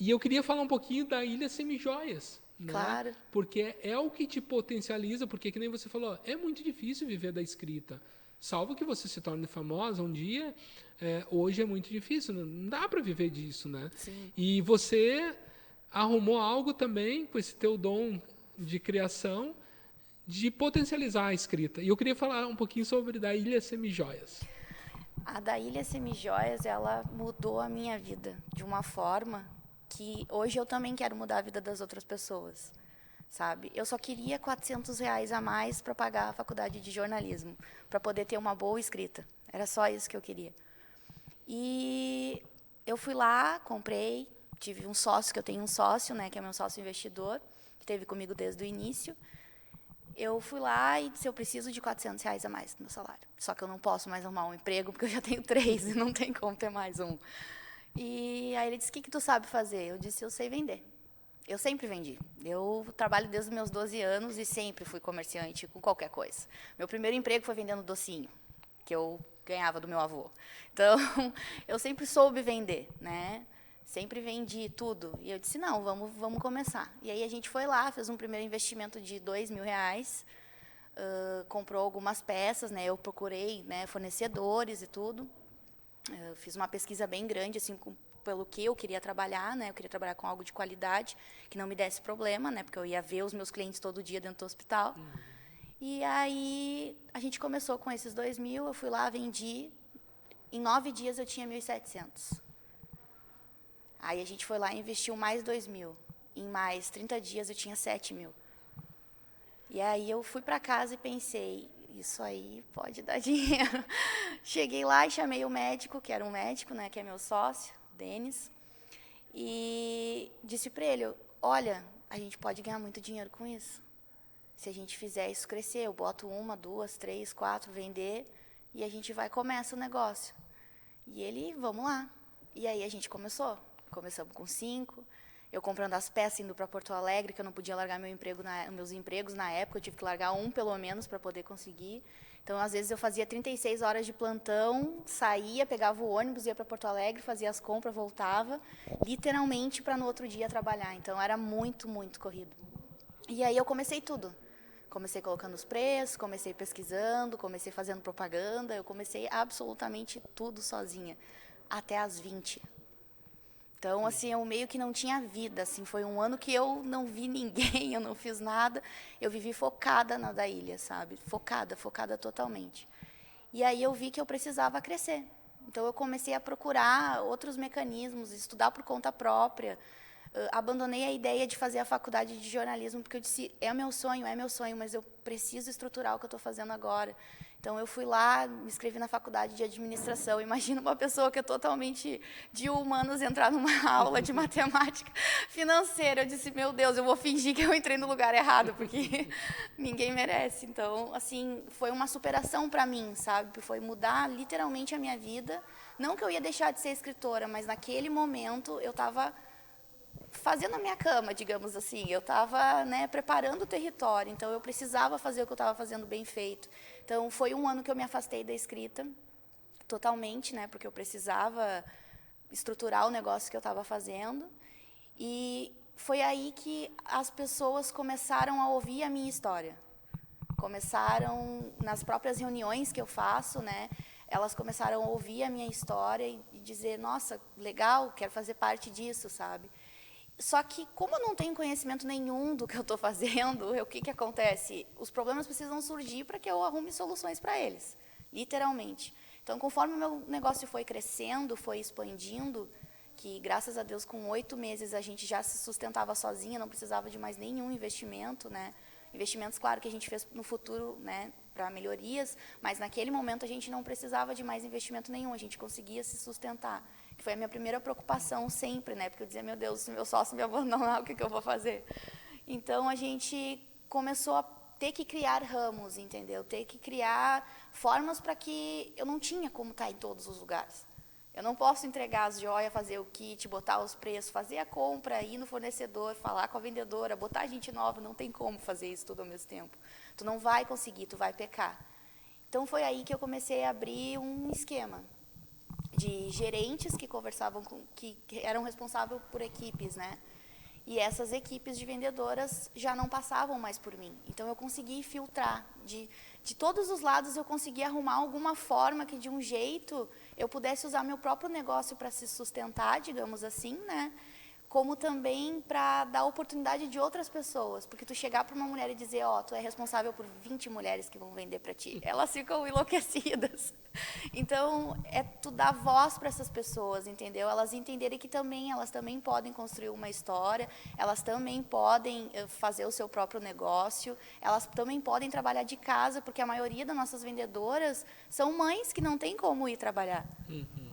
E eu queria falar um pouquinho da Ilha Semijoias, né? Claro. Porque é o que te potencializa, porque, que nem você falou, é muito difícil viver da escrita. Salvo que você se torne famosa um dia, hoje é muito difícil, não dá para viver disso, né? Sim. E você arrumou algo também, com esse teu dom de criação, de potencializar a escrita. E eu queria falar um pouquinho sobre da Ilha Semijoias. A da Ilha Semijoias, ela mudou a minha vida de uma forma que hoje eu também quero mudar a vida das outras pessoas, sabe? Eu só queria R$400 a mais para pagar a faculdade de jornalismo, para poder ter uma boa escrita. Era só isso que eu queria. E eu fui lá, comprei, tive um sócio, que eu tenho um sócio, né, que é meu sócio investidor, que esteve comigo desde o início. Eu fui lá e disse, eu preciso de R$400 a mais no meu salário. Só que eu não posso mais arrumar um emprego, porque eu já tenho 3 e não tem como ter mais um. E aí ele disse, o que tu sabe fazer? Eu disse, eu sei vender. Eu sempre vendi. Eu trabalho desde os meus 12 anos e sempre fui comerciante com qualquer coisa. Meu primeiro emprego foi vendendo docinho, que eu ganhava do meu avô. Então, eu sempre soube vender, né? Sempre vendi tudo. E eu disse, não, vamos começar. E aí a gente foi lá, fez um primeiro investimento de R$2.000, comprou algumas peças, né? Eu procurei, né, fornecedores e tudo. Fiz uma pesquisa bem grande, assim, pelo que eu queria trabalhar, né? Eu queria trabalhar com algo de qualidade, que não me desse problema, né? Porque eu ia ver os meus clientes todo dia dentro do hospital. E aí a gente começou com esses 2.000, eu fui lá, vendi. Em 9 dias eu tinha 1.700. Aí a gente foi lá e investiu mais 2.000. Em mais 30 dias eu tinha 7.000. E aí eu fui para casa e pensei, isso aí pode dar dinheiro. Cheguei lá e chamei o médico, que era um médico, né, que é meu sócio, Denis, e disse para ele, olha, a gente pode ganhar muito dinheiro com isso. Se a gente fizer isso crescer, eu boto 1, 2, 3, 4, vender, e a gente vai começa o negócio. E ele, vamos lá. E aí a gente começou. Começamos com 5, eu comprando as peças, indo para Porto Alegre, que eu não podia largar meus empregos na época, eu tive que largar um, pelo menos, para poder conseguir. Então, às vezes, eu fazia 36 horas de plantão, saía, pegava o ônibus, ia para Porto Alegre, fazia as compras, voltava, literalmente para no outro dia trabalhar. Então, era muito, muito corrido. E aí eu comecei tudo. Comecei colocando os preços, comecei pesquisando, comecei fazendo propaganda, eu comecei absolutamente tudo sozinha, até às 20. Então, assim, eu meio que não tinha vida, assim, foi um ano que eu não vi ninguém, eu não fiz nada, eu vivi focada na da ilha, sabe? Focada totalmente. E aí eu vi que eu precisava crescer. Então, eu comecei a procurar outros mecanismos, estudar por conta própria. Abandonei a ideia de fazer a faculdade de jornalismo, porque eu disse, é meu sonho, mas eu preciso estruturar o que eu estou fazendo agora. Então, eu fui lá, me inscrevi na faculdade de administração. Imagina uma pessoa que é totalmente de humanos entrar numa aula de matemática financeira. Eu disse, meu Deus, eu vou fingir que eu entrei no lugar errado, porque ninguém merece. Então, assim, foi uma superação para mim, sabe? Foi mudar literalmente a minha vida. Não que eu ia deixar de ser escritora, mas naquele momento eu estava fazendo a minha cama, digamos assim. Eu estava, né, preparando o território, então eu precisava fazer o que eu estava fazendo bem feito. Então, foi um ano que eu me afastei da escrita, totalmente, né, porque eu precisava estruturar o negócio que eu estava fazendo. E foi aí que as pessoas começaram a ouvir a minha história. Começaram, nas próprias reuniões que eu faço, né, elas começaram a ouvir a minha história e dizer, nossa, legal, quero fazer parte disso, sabe? Só que, como eu não tenho conhecimento nenhum do que eu estou fazendo, o que acontece? Os problemas precisam surgir para que eu arrume soluções para eles. literalmente. Então, conforme o meu negócio foi crescendo, foi expandindo, que graças a Deus com 8 meses a gente já se sustentava sozinha, não precisava de mais nenhum investimento, né? Investimentos, claro, que a gente fez no futuro, né, para melhorias, mas naquele momento a gente não precisava de mais investimento nenhum, a gente conseguia se sustentar, que foi a minha primeira preocupação sempre, né, porque eu dizia, meu Deus, se meu sócio me abandonar, o que eu vou fazer? Então, a gente começou a ter que criar ramos, entendeu? Ter que criar formas para que eu não tinha como estar em todos os lugares. Eu não posso entregar as joias, fazer o kit, botar os preços, fazer a compra, ir no fornecedor, falar com a vendedora, botar gente nova, não tem como fazer isso tudo ao mesmo tempo. Tu não vai conseguir, tu vai pecar. Então, foi aí que eu comecei a abrir um esquema de gerentes que conversavam com, que eram responsáveis por equipes, né? E essas equipes de vendedoras já não passavam mais por mim. Então, eu consegui filtrar. De todos os lados, eu consegui arrumar alguma forma que, de um jeito, eu pudesse usar meu próprio negócio para se sustentar, digamos assim, né? Como também para dar oportunidade de outras pessoas. Porque tu chegar para uma mulher e dizer, ó, tu é responsável por 20 mulheres que vão vender para ti. Elas ficam enlouquecidas. Então, é tu dar voz para essas pessoas, entendeu? Elas entenderem que também, elas também podem construir uma história, elas também podem fazer o seu próprio negócio, elas também podem trabalhar de casa, porque a maioria das nossas vendedoras são mães que não têm como ir trabalhar.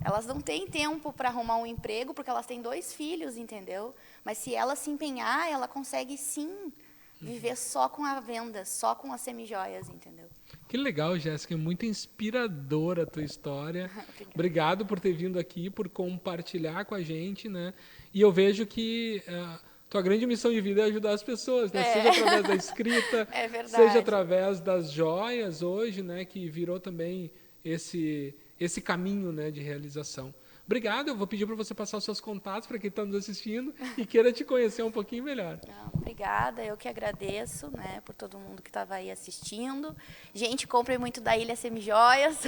Elas não têm tempo para arrumar um emprego, porque elas têm 2 filhos, entendeu? Mas se ela se empenhar, ela consegue sim viver só com a venda, só com as semijoias, entendeu? Que legal, Jéssica, é muito inspiradora a tua história. Obrigado por ter vindo aqui, por compartilhar com a gente, né? E eu vejo que tua grande missão de vida é ajudar as pessoas, né? Seja através da escrita, seja através das joias hoje, né? Que virou também esse caminho, né, de realização. Obrigado, eu vou pedir para você passar os seus contatos para quem está nos assistindo e queira te conhecer um pouquinho melhor. Obrigada, eu que agradeço, né, por todo mundo que estava aí assistindo. Gente, comprem muito da Ilha Semijoias,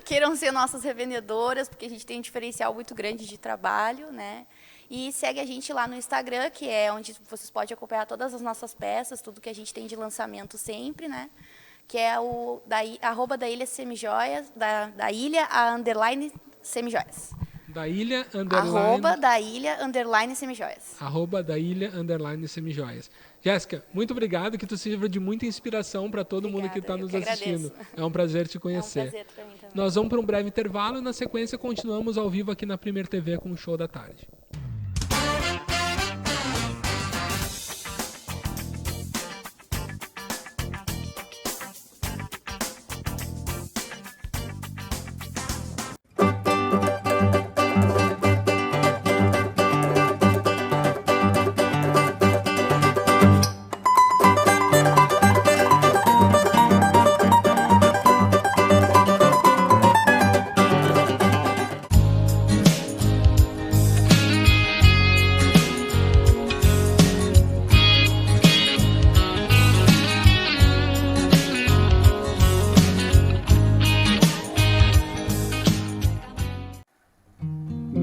queiram ser nossas revendedoras, porque a gente tem um diferencial muito grande de trabalho, né? E segue a gente lá no Instagram, que é onde vocês podem acompanhar todas as nossas peças, tudo que a gente tem de lançamento sempre, né? Que é o @ da Ilha Semijoias, da Ilha _ Semijoias. Da Ilha _ da Ilha _ Semijoias. Da Ilha _ Semijoias. Jéssica, muito obrigado, que tu sirva de muita inspiração para todo mundo que está nos assistindo. É um prazer te conhecer. É um prazer para mim também. Nós vamos para um breve intervalo e na sequência continuamos ao vivo aqui na Premier TV com o Show da Tarde.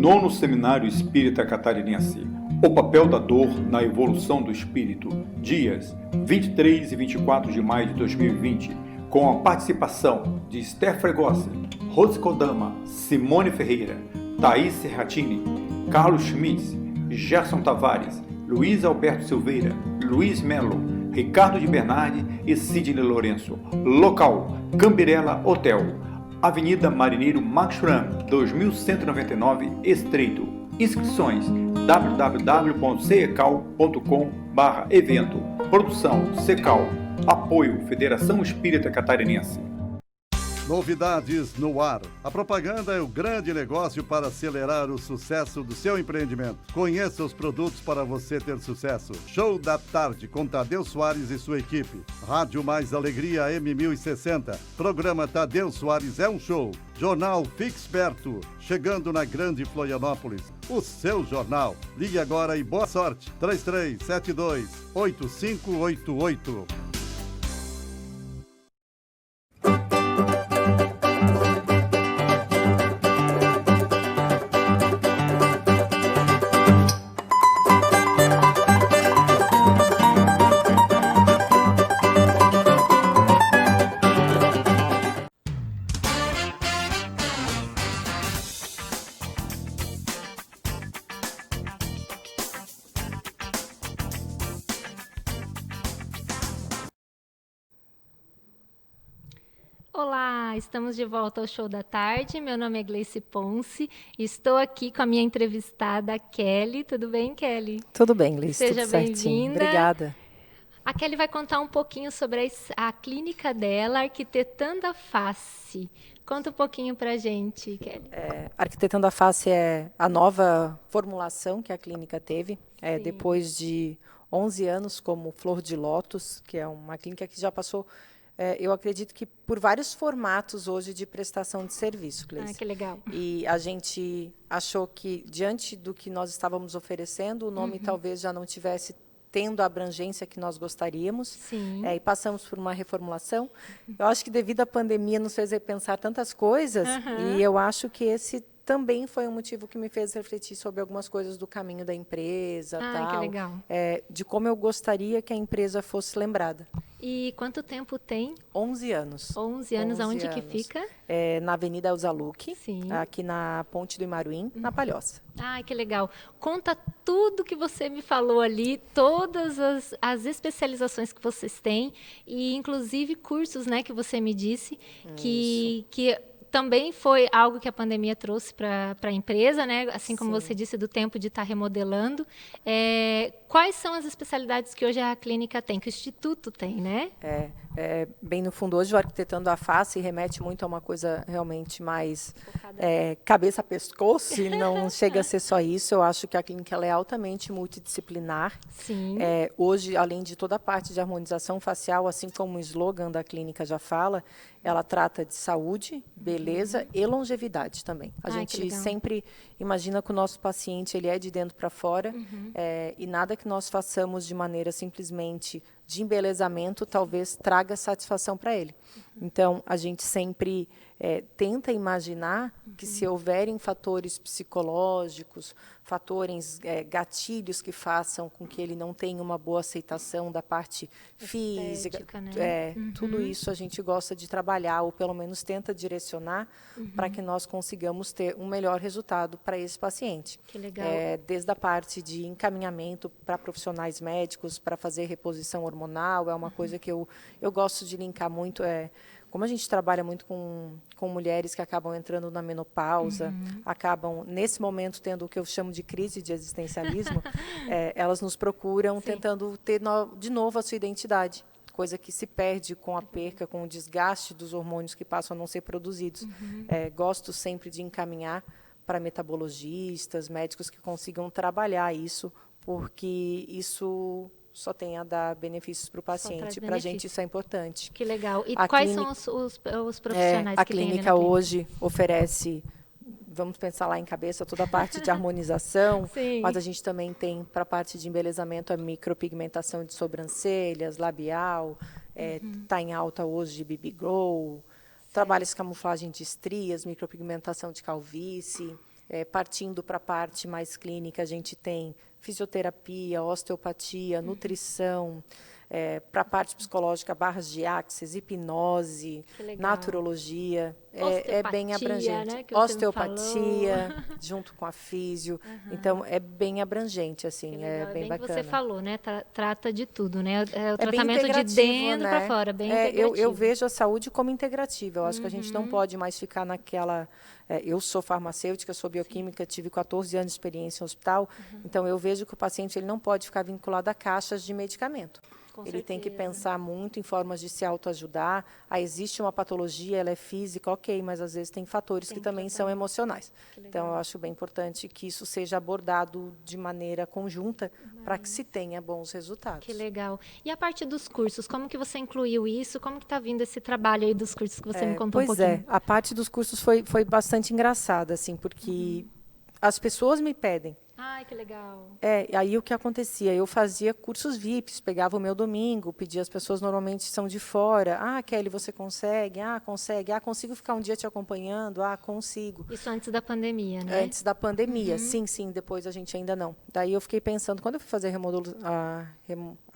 Nono Seminário Espírita Catarinense. O papel da dor na evolução do espírito. Dias 23 e 24 de maio de 2020. Com a participação de Esther Fregosi, Rose Kodama, Simone Ferreira, Thaís Serratini, Carlos Schmitz, Gerson Tavares, Luiz Alberto Silveira, Luiz Melo, Ricardo de Bernardi e Sidney Lourenço. Local: Cambirela Hotel, Avenida Marineiro Maxram, 2199, Estreito. Inscrições: www.cecal.com/evento. Produção: Cecal. Apoio: Federação Espírita Catarinense. Novidades no ar. A propaganda é o grande negócio para acelerar o sucesso do seu empreendimento. Conheça os produtos para você ter sucesso. Show da Tarde com Tadeu Soares e sua equipe. Rádio Mais Alegria M1060. Programa Tadeu Soares é um show. Jornal Fixperto, chegando na Grande Florianópolis. O seu jornal. Ligue agora e boa sorte. 3372-8588. Olá, estamos de volta ao Show da Tarde. Meu nome é Gleice Ponce e estou aqui com a minha entrevistada Kelly. Tudo bem, Kelly? Tudo bem, Gleice. Seja tudo certinho. bem-vinda. Obrigada. A Kelly vai contar um pouquinho sobre a clínica dela, Arquitetando a Face. Conta um pouquinho pra gente, Kelly. Arquitetando a Face é a nova formulação que a clínica teve, depois de 11 anos como Flor de Lótus, que é uma clínica que já passou, eu acredito que por vários formatos hoje de prestação de serviço, Gleice. Que legal. E a gente achou que, diante do que nós estávamos oferecendo, o nome talvez já não tivesse tendo a abrangência que nós gostaríamos. Sim. E passamos por uma reformulação. Eu acho que devido à pandemia nos fez repensar tantas coisas, e eu acho que esse também foi um motivo que me fez refletir sobre algumas coisas do caminho da empresa, Que legal. de como eu gostaria que a empresa fosse lembrada. E quanto tempo tem? 11 anos. 11 anos, 11 aonde que anos. fica? Na Avenida Elza Luque, Sim. aqui na Ponte do Imaruim, na Palhoça. Que legal. Conta tudo que você me falou ali, todas as especializações que vocês têm e, inclusive, cursos, né, que você me disse, que também foi algo que a pandemia trouxe para a empresa, né? Assim como você disse, do tempo de estar remodelando. Quais são as especialidades que hoje a clínica tem, que o Instituto tem, né? Bem no fundo, hoje o Arquitetando a Face remete muito a uma coisa realmente mais cabeça a pescoço, e não chega a ser só isso. Eu acho que a clínica ela é altamente multidisciplinar. Sim. Hoje, além de toda a parte de harmonização facial, assim como o slogan da clínica já fala, ela trata de saúde, beleza e longevidade também. A gente sempre imagina que o nosso paciente ele é de dentro para fora, e nada que nós façamos de maneira simplesmente de embelezamento talvez traga satisfação para ele. Então, a gente sempre tenta imaginar que se houverem fatores psicológicos, fatores, gatilhos que façam com que ele não tenha uma boa aceitação da parte física, né? Tudo isso a gente gosta de trabalhar, ou pelo menos tenta direcionar para que nós consigamos ter um melhor resultado para esse paciente. Que legal. Desde a parte de encaminhamento para profissionais médicos, para fazer reposição hormonal, é uma coisa que eu gosto de linkar muito, como a gente trabalha muito com mulheres que acabam entrando na menopausa, acabam, nesse momento, tendo o que eu chamo de crise de existencialismo, elas nos procuram tentando ter de novo a sua identidade, coisa que se perde com a perca, com o desgaste dos hormônios que passam a não ser produzidos. Gosto sempre de encaminhar para metabologistas, médicos que consigam trabalhar isso, porque isso só tem a dar benefícios para o paciente. Para a gente isso é importante. Que legal. E quais são os profissionais que tem ali na clínica hoje oferece, vamos pensar lá em cabeça, toda a parte de harmonização, mas a gente também tem para a parte de embelezamento a micropigmentação de sobrancelhas, labial, está em alta hoje de BB Glow, trabalhos de camuflagem de estrias, micropigmentação de calvície. Partindo para a parte mais clínica, a gente tem fisioterapia, osteopatia, nutrição, para a parte psicológica, barras de axis, hipnose, naturologia, é bem abrangente. Né, osteopatia, junto com a físio, então é bem abrangente, assim, é bem bacana. Você falou, né? Trata de tudo, né? O tratamento de dentro para fora, bem integrativo. Eu vejo a saúde como integrativa. Eu acho que a gente não pode mais ficar naquela. Eu sou farmacêutica, sou bioquímica, tive 14 anos de experiência em hospital, então eu vejo que o paciente ele não pode ficar vinculado a caixas de medicamento. Ele tem que pensar muito em formas de se autoajudar. Existe uma patologia, ela é física, ok, mas às vezes tem fatores que também são emocionais. Então, eu acho bem importante que isso seja abordado de maneira conjunta para que se tenha bons resultados. Que legal. E a parte dos cursos, como que você incluiu isso? Como que está vindo esse trabalho aí dos cursos que você me contou um pouquinho? A parte dos cursos foi bastante engraçada, assim, porque as pessoas me pedem. Ai, que legal. Aí o que acontecia? Eu fazia cursos VIPs, pegava o meu domingo, pedia, as pessoas normalmente são de fora. Kelly, você consegue? Consegue. Consigo ficar um dia te acompanhando? Consigo. Isso antes da pandemia, né? Antes da pandemia, sim, depois a gente ainda não. Daí eu fiquei pensando, quando eu fui fazer a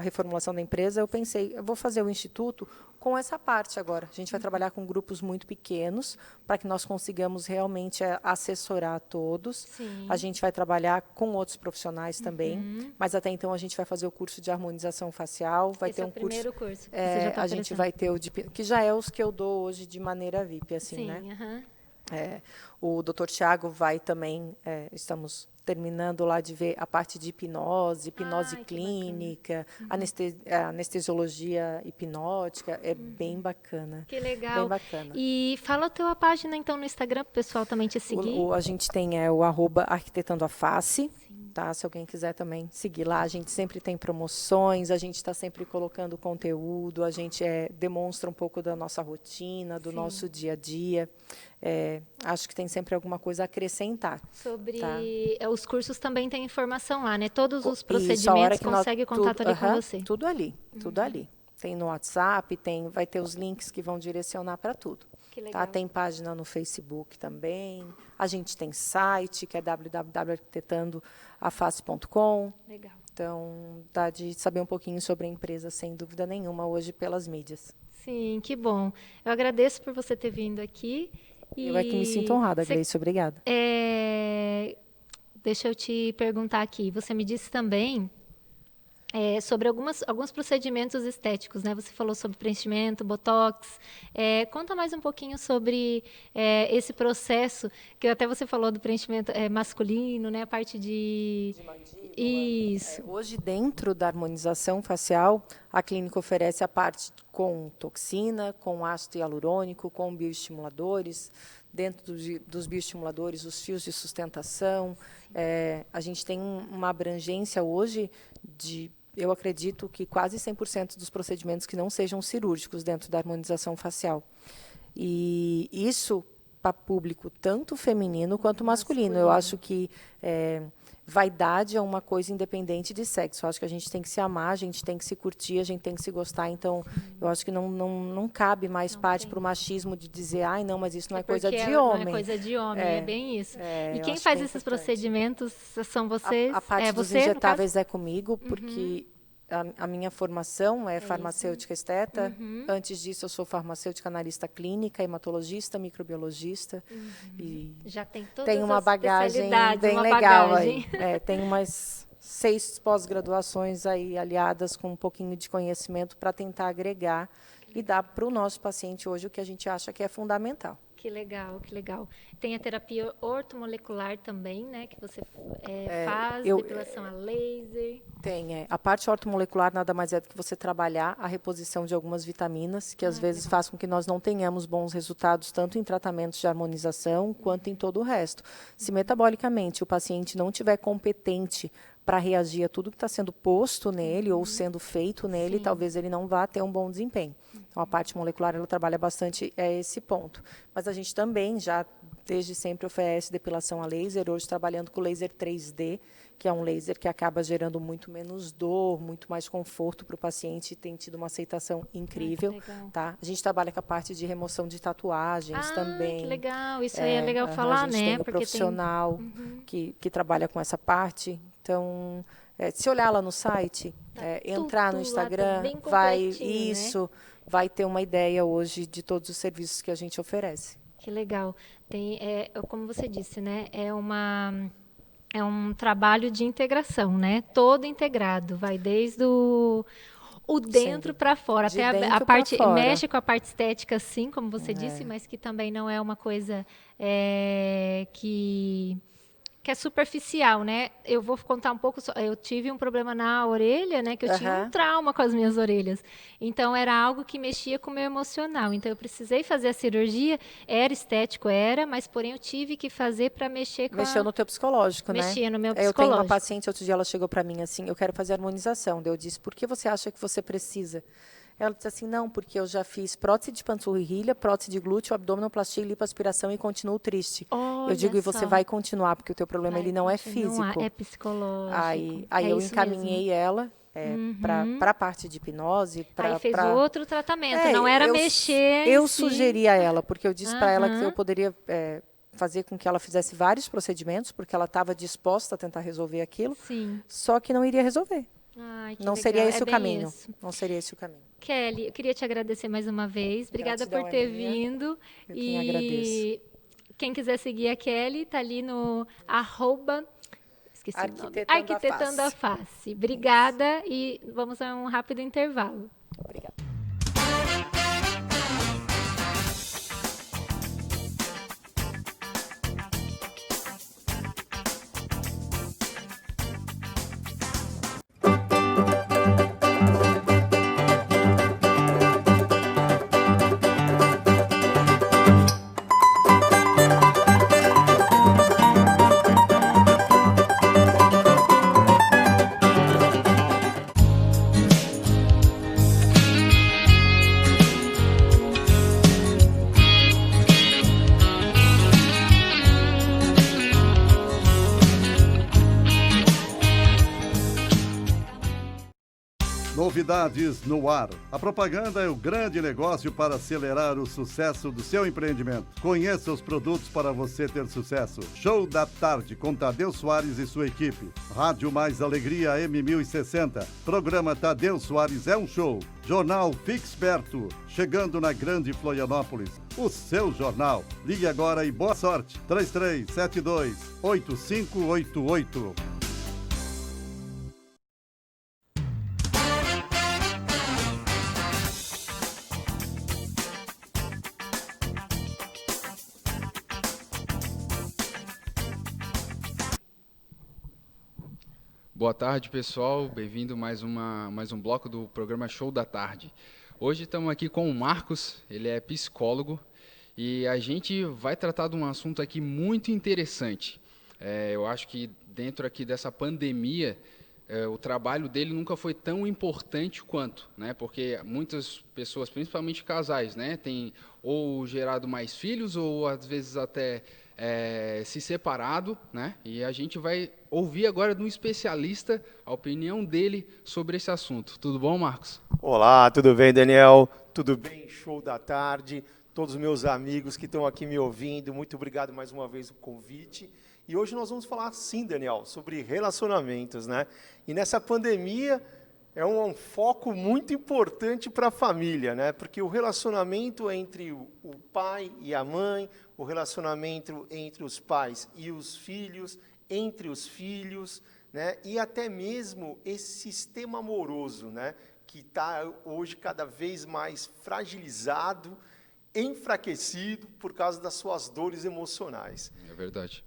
reformulação da empresa, eu pensei, eu vou fazer o instituto com essa parte agora. A gente vai trabalhar com grupos muito pequenos para que nós consigamos realmente assessorar todos. Sim. A gente vai trabalhar com outros profissionais também, mas até então a gente vai fazer o curso de harmonização facial, vai ter Esse é um o primeiro curso que você já tá a gente oferecendo. vai ter o de, que já é os que eu dou hoje de maneira VIP, assim, Sim, né? aham. O Dr. Tiago vai também, estamos terminando lá de ver a parte de hipnose Ai, que clínica, anestesiologia hipnótica, é bem bacana. Que legal. Bem bacana. E fala a tua página, então, no Instagram, para o pessoal também te seguir. A gente tem o @arquitetando a face, tá? Se alguém quiser também seguir lá, a gente sempre tem promoções, a gente está sempre colocando conteúdo, a gente demonstra um pouco da nossa rotina, do nosso dia a dia. Acho que tem sempre alguma coisa a acrescentar. Sobre tá? Os cursos também tem informação lá, né? Todos os Isso, a procedimentos hora que consegue contato ali com você. Tudo ali, tudo ali. Tem no WhatsApp, vai ter os links que vão direcionar para tudo. Que legal. Tá? Tem página no Facebook também. A gente tem site, que é www.arquitetandoaface.com. Legal. Então, dá de saber um pouquinho sobre a empresa, sem dúvida nenhuma, hoje pelas mídias. Sim, que bom. Eu agradeço por você ter vindo aqui. Eu é que me sinto honrada, Gleice, obrigada. Deixa eu te perguntar aqui. Você me disse também sobre alguns procedimentos estéticos, né? Você falou sobre preenchimento, botox. Conta mais um pouquinho sobre esse processo, que até você falou do preenchimento masculino, né? A parte de mandíbula. Isso. Hoje, dentro da harmonização facial, a clínica oferece a parte com toxina, com ácido hialurônico, com bioestimuladores. Dentro dos bioestimuladores, os fios de sustentação. A gente tem uma abrangência hoje eu acredito que quase 100% dos procedimentos que não sejam cirúrgicos dentro da harmonização facial. E isso para público tanto feminino quanto masculino. Eu acho que vaidade é uma coisa independente de sexo. Eu acho que a gente tem que se amar, a gente tem que se curtir, a gente tem que se gostar. Então, eu acho que não cabe mais parte para o machismo de dizer, ai, não, mas isso não é coisa de homem. Não é coisa de homem, é bem isso. E quem acho faz bem esses importante. procedimentos são vocês? A parte dos você, injetáveis é comigo, porque a minha formação é farmacêutica esteta. Antes disso, eu sou farmacêutica analista clínica, hematologista, microbiologista. E já tem todas tem uma as bagagem bem uma legal bagagem. aí. Tem umas 6 pós-graduações aí aliadas com um pouquinho de conhecimento para tentar agregar e dar para o nosso paciente hoje o que a gente acha que é fundamental. Que legal, que legal. Tem a terapia ortomolecular também, né? Que você faz, depilação a laser. Tem. A parte ortomolecular nada mais é do que você trabalhar a reposição de algumas vitaminas, que às vezes faz com que nós não tenhamos bons resultados, tanto em tratamentos de harmonização, quanto em todo o resto. Se metabolicamente o paciente não tiver competente para reagir a tudo que está sendo posto nele ou sendo feito nele, talvez ele não vá ter um bom desempenho. Então, a parte molecular, ela trabalha bastante esse ponto. Mas a gente também já, desde sempre, oferece depilação a laser, hoje trabalhando com laser 3D, que é um laser que acaba gerando muito menos dor, muito mais conforto para o paciente, e tem tido uma aceitação incrível. Tá? A gente trabalha com a parte de remoção de tatuagens também. Que legal, isso aí é legal falar, a gente né? tem o Porque profissional que trabalha com essa parte. Então, se olhar lá no site, entrar no Instagram, vai ter uma ideia hoje de todos os serviços que a gente oferece. Que legal. Como você disse, né? É um trabalho de integração, né? Todo integrado, vai desde o dentro para fora, até a parte mexe com a parte estética, sim, como você disse, mas que também não é uma coisa que é superficial, né? Eu vou contar um pouco. Eu tive um problema na orelha, né? Que eu tinha um trauma com as minhas orelhas. Então, era algo que mexia com o meu emocional. Então, eu precisei fazer a cirurgia. Era estético, mas porém eu tive que fazer para mexer com Mexeu no teu psicológico, né? Mexia no meu psicológico. Eu tenho uma paciente, outro dia ela chegou para mim assim, eu quero fazer harmonização. Daí eu disse, por que você acha que você precisa? Ela disse assim, não, porque eu já fiz prótese de panturrilha, prótese de glúteo, abdominoplastia, lipoaspiração e continuo triste. Olha eu digo, e você vai continuar, porque o teu problema ele não é físico. É psicológico. Aí eu encaminhei ela para a parte de hipnose. Aí fez outro tratamento, não era mexer. Eu sugeri a ela, porque eu disse para ela que eu poderia fazer com que ela fizesse vários procedimentos, porque ela estava disposta a tentar resolver aquilo, só que não iria resolver. Ai, que Não legal. seria esse É o bem caminho. isso. Não seria esse o caminho. Kelly, eu queria te agradecer mais uma vez. Obrigada Gratidão por ter é minha. vindo. Eu quem agradeço. Quem quiser seguir a Kelly, tá ali no esqueci o nome. Arquitetando a Arquitetando a Face. Obrigada e vamos a um rápido intervalo. Obrigada. Novidades no ar. A propaganda é o grande negócio para acelerar o sucesso do seu empreendimento. Conheça os produtos para você ter sucesso. Show da Tarde com Tadeu Soares e sua equipe. Rádio Mais Alegria M1060. Programa Tadeu Soares é um show. Jornal Fixperto, chegando na Grande Florianópolis. O seu jornal. Ligue agora e boa sorte. 3372-8588. Boa tarde, pessoal. Bem-vindo mais um bloco do programa Show da Tarde. Hoje estamos aqui com o Marcos, ele é psicólogo, e a gente vai tratar de um assunto aqui muito interessante. Eu acho que dentro aqui dessa pandemia, o trabalho dele nunca foi tão importante quanto, né? Porque muitas pessoas, principalmente casais, né, têm ou gerado mais filhos ou às vezes até se separado, né? E a gente vai ouvir agora de um especialista a opinião dele sobre esse assunto. Tudo bom, Marcos? Olá, tudo bem, Daniel? Tudo bem? Show da tarde. Todos os meus amigos que estão aqui me ouvindo, muito obrigado mais uma vez pelo convite. E hoje nós vamos falar, sim, Daniel, sobre relacionamentos, né? E nessa pandemia é um foco muito importante para a família, né? Porque o relacionamento entre o pai e a mãe, o relacionamento entre os pais e os filhos, entre os filhos, né? E até mesmo esse sistema amoroso, né? Que está hoje cada vez mais fragilizado, enfraquecido por causa das suas dores emocionais. É verdade.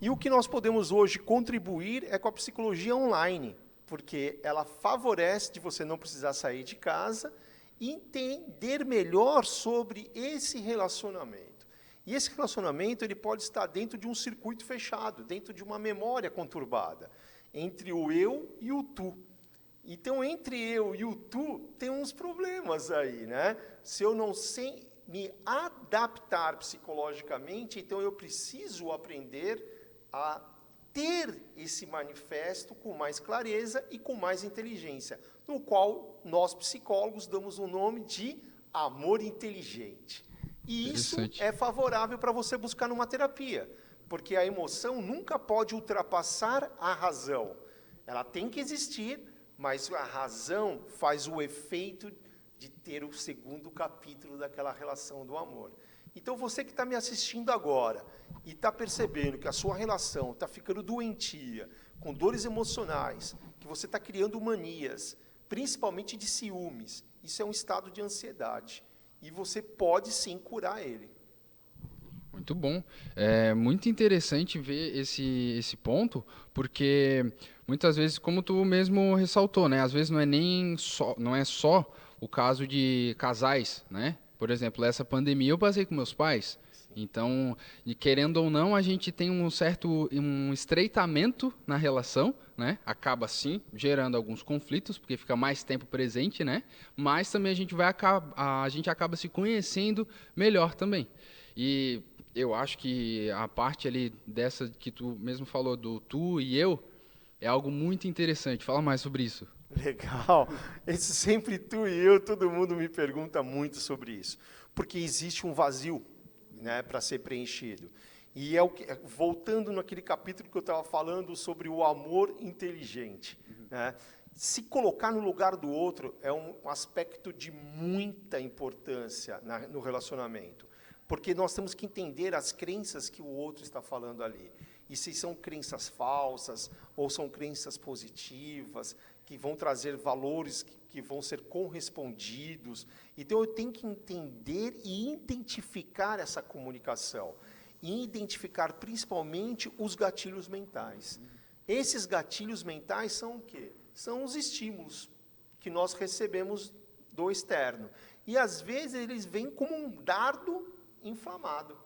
E o que nós podemos hoje contribuir é com a psicologia online, porque ela favorece de você não precisar sair de casa e entender melhor sobre esse relacionamento. E esse relacionamento ele pode estar dentro de um circuito fechado, dentro de uma memória conturbada, entre o eu e o tu. Então, entre eu e o tu, tem uns problemas aí, né? Se eu não sei me adaptar psicologicamente, então eu preciso aprender a ter esse manifesto com mais clareza e com mais inteligência, no qual nós psicólogos damos o nome de amor inteligente. E isso é favorável para você buscar numa terapia, porque a emoção nunca pode ultrapassar a razão. Ela tem que existir, mas a razão faz o efeito de ter o segundo capítulo daquela relação do amor. Então, você que está me assistindo agora e está percebendo que a sua relação está ficando doentia, com dores emocionais, que você está criando manias, principalmente de ciúmes, isso é um estado de ansiedade. E você pode, sim, curar ele. Muito bom. É muito interessante ver esse ponto, porque muitas vezes, como tu mesmo ressaltou, né, às vezes não é só o caso de casais, né? Por exemplo, essa pandemia eu passei com meus pais. Então, querendo ou não, a gente tem um estreitamento na relação, né? Acaba, sim, gerando alguns conflitos, porque fica mais tempo presente, né? Mas também a gente acaba se conhecendo melhor também. E eu acho que a parte ali dessa que tu mesmo falou, do tu e eu, é algo muito interessante. Fala mais sobre isso. Legal. Esse sempre tu e eu, todo mundo me pergunta muito sobre isso. Porque existe um vazio, né, para ser preenchido. E voltando naquele capítulo que eu estava falando sobre o amor inteligente, né? Se colocar no lugar do outro é um aspecto de muita importância no relacionamento, porque nós temos que entender as crenças que o outro está falando ali. E se são crenças falsas ou são crenças positivas, que vão trazer valores que vão ser correspondidos. Então, eu tenho que entender e identificar essa comunicação. E identificar, principalmente, os gatilhos mentais. Esses gatilhos mentais são o quê? São os estímulos que nós recebemos do externo. E, às vezes, eles vêm como um dardo inflamado.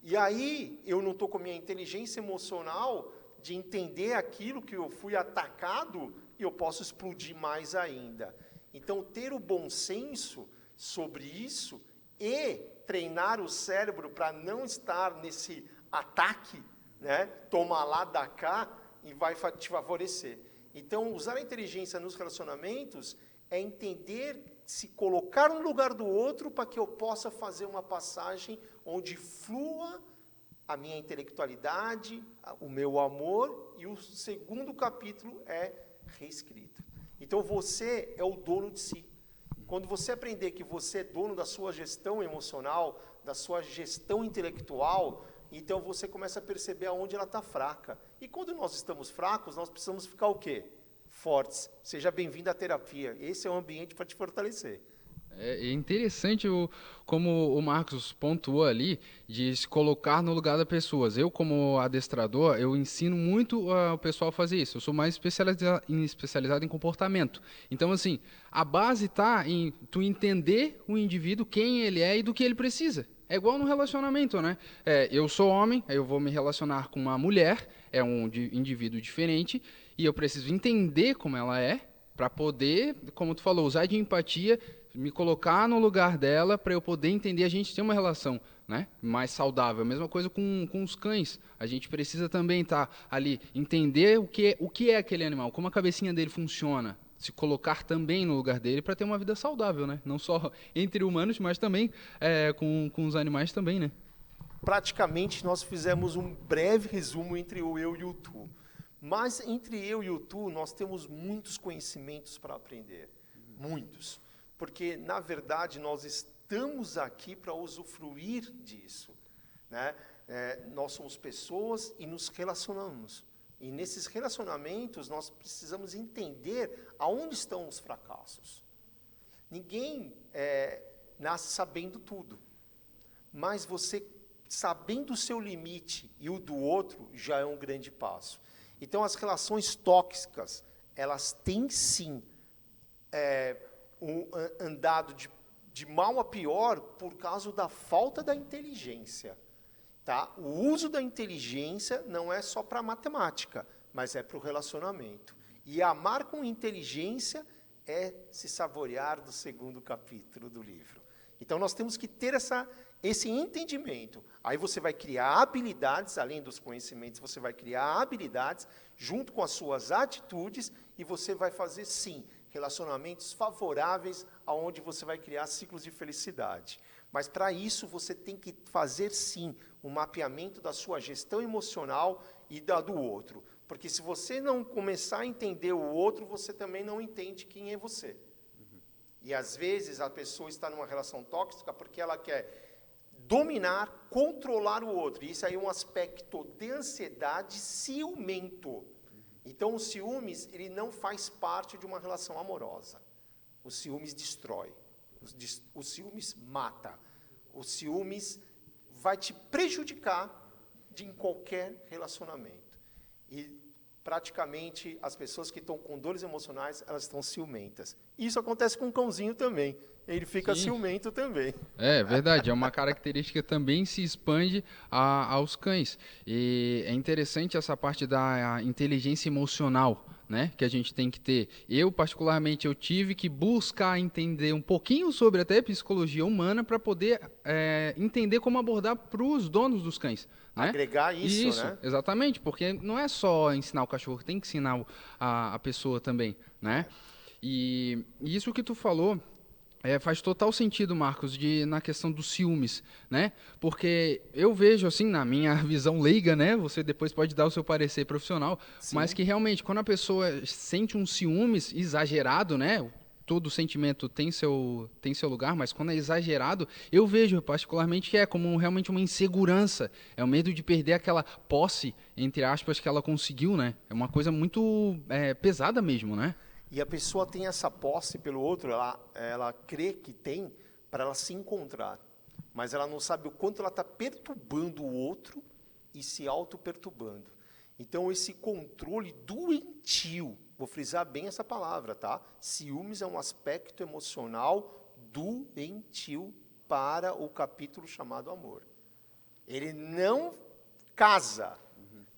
E aí, eu não estou com a minha inteligência emocional de entender aquilo que eu fui atacado e eu posso explodir mais ainda. Então, ter o bom senso sobre isso e treinar o cérebro para não estar nesse ataque, né, toma lá, dá cá, e vai te favorecer. Então, usar a inteligência nos relacionamentos é entender, se colocar no lugar do outro para que eu possa fazer uma passagem onde flua a minha intelectualidade, o meu amor, e o segundo capítulo é reescrito. Então, você é o dono de si. Quando você aprender que você é dono da sua gestão emocional, da sua gestão intelectual, então você começa a perceber aonde ela está fraca. E quando nós estamos fracos, nós precisamos ficar o quê? Fortes. Seja bem-vindo à terapia. Esse é o ambiente para te fortalecer. É interessante como o Marcos pontuou ali, de se colocar no lugar das pessoas. Eu, como adestrador, eu ensino muito o pessoal a fazer isso. Eu sou mais especializado em comportamento. Então, assim, a base está em tu entender o indivíduo, quem ele é e do que ele precisa. É igual no relacionamento, né? Eu sou homem, aí eu vou me relacionar com uma mulher, é um indivíduo diferente, e eu preciso entender como ela é, para poder, como tu falou, usar de empatia, me colocar no lugar dela para eu poder entender, a gente ter uma relação, né, mais saudável. A mesma coisa com os cães. A gente precisa também estar ali, entender o que é aquele animal, como a cabecinha dele funciona, se colocar também no lugar dele para ter uma vida saudável, né? Não só entre humanos, mas também com os animais também, né? Praticamente nós fizemos um breve resumo entre o eu e o tu. Mas entre eu e o tu, nós temos muitos conhecimentos para aprender. Muitos. Porque, na verdade, nós estamos aqui para usufruir disso. Né? Nós somos pessoas e nos relacionamos. E nesses relacionamentos, nós precisamos entender aonde estão os fracassos. Ninguém nasce sabendo tudo. Mas você, sabendo o seu limite e o do outro, já é um grande passo. Então, as relações tóxicas, elas têm, sim, andado de mal a pior por causa da falta da inteligência. Tá? O uso da inteligência não é só para matemática, mas é para o relacionamento. E amar com inteligência é se saborear do segundo capítulo do livro. Então, nós temos que ter esse entendimento. Aí você vai criar habilidades, além dos conhecimentos, você vai criar habilidades junto com as suas atitudes e você vai fazer, sim, relacionamentos favoráveis aonde você vai criar ciclos de felicidade. Mas, para isso, você tem que fazer, sim, um mapeamento da sua gestão emocional e da do outro. Porque se você não começar a entender o outro, você também não entende quem é você. E, às vezes, a pessoa está numa relação tóxica porque ela quer dominar, controlar o outro. E isso aí é um aspecto de ansiedade ciumento. Então, o ciúmes, ele não faz parte de uma relação amorosa. O ciúmes destrói. O ciúmes mata. O ciúmes vai te prejudicar em qualquer relacionamento. E, praticamente, as pessoas que estão com dores emocionais, elas estão ciumentas. Isso acontece com o cãozinho também. Ele fica ciumento também. É verdade, é uma característica que também se expande aos cães. E é interessante essa parte da inteligência emocional, né, que a gente tem que ter. Eu, particularmente, eu tive que buscar entender um pouquinho sobre até psicologia humana para poder entender como abordar para os donos dos cães. Né? Agregar isso, né? Exatamente, porque não é só ensinar o cachorro, tem que ensinar a pessoa também, né? E isso que tu falou Faz total sentido, Marcos, na questão dos ciúmes, né? Porque eu vejo, assim, na minha visão leiga, né? Você depois pode dar o seu parecer profissional, Sim. mas que realmente, quando a pessoa sente um ciúmes exagerado, né? Todo sentimento tem seu lugar, mas quando é exagerado, eu vejo particularmente que é como realmente uma insegurança. É o medo de perder aquela posse, entre aspas, que ela conseguiu, né? É uma coisa muito pesada mesmo, né? E a pessoa tem essa posse pelo outro, ela crê que tem para ela se encontrar. Mas ela não sabe o quanto ela está perturbando o outro e se auto-perturbando. Então, esse controle doentio, vou frisar bem essa palavra, tá? Ciúmes é um aspecto emocional doentio para o capítulo chamado amor. Ele não casa.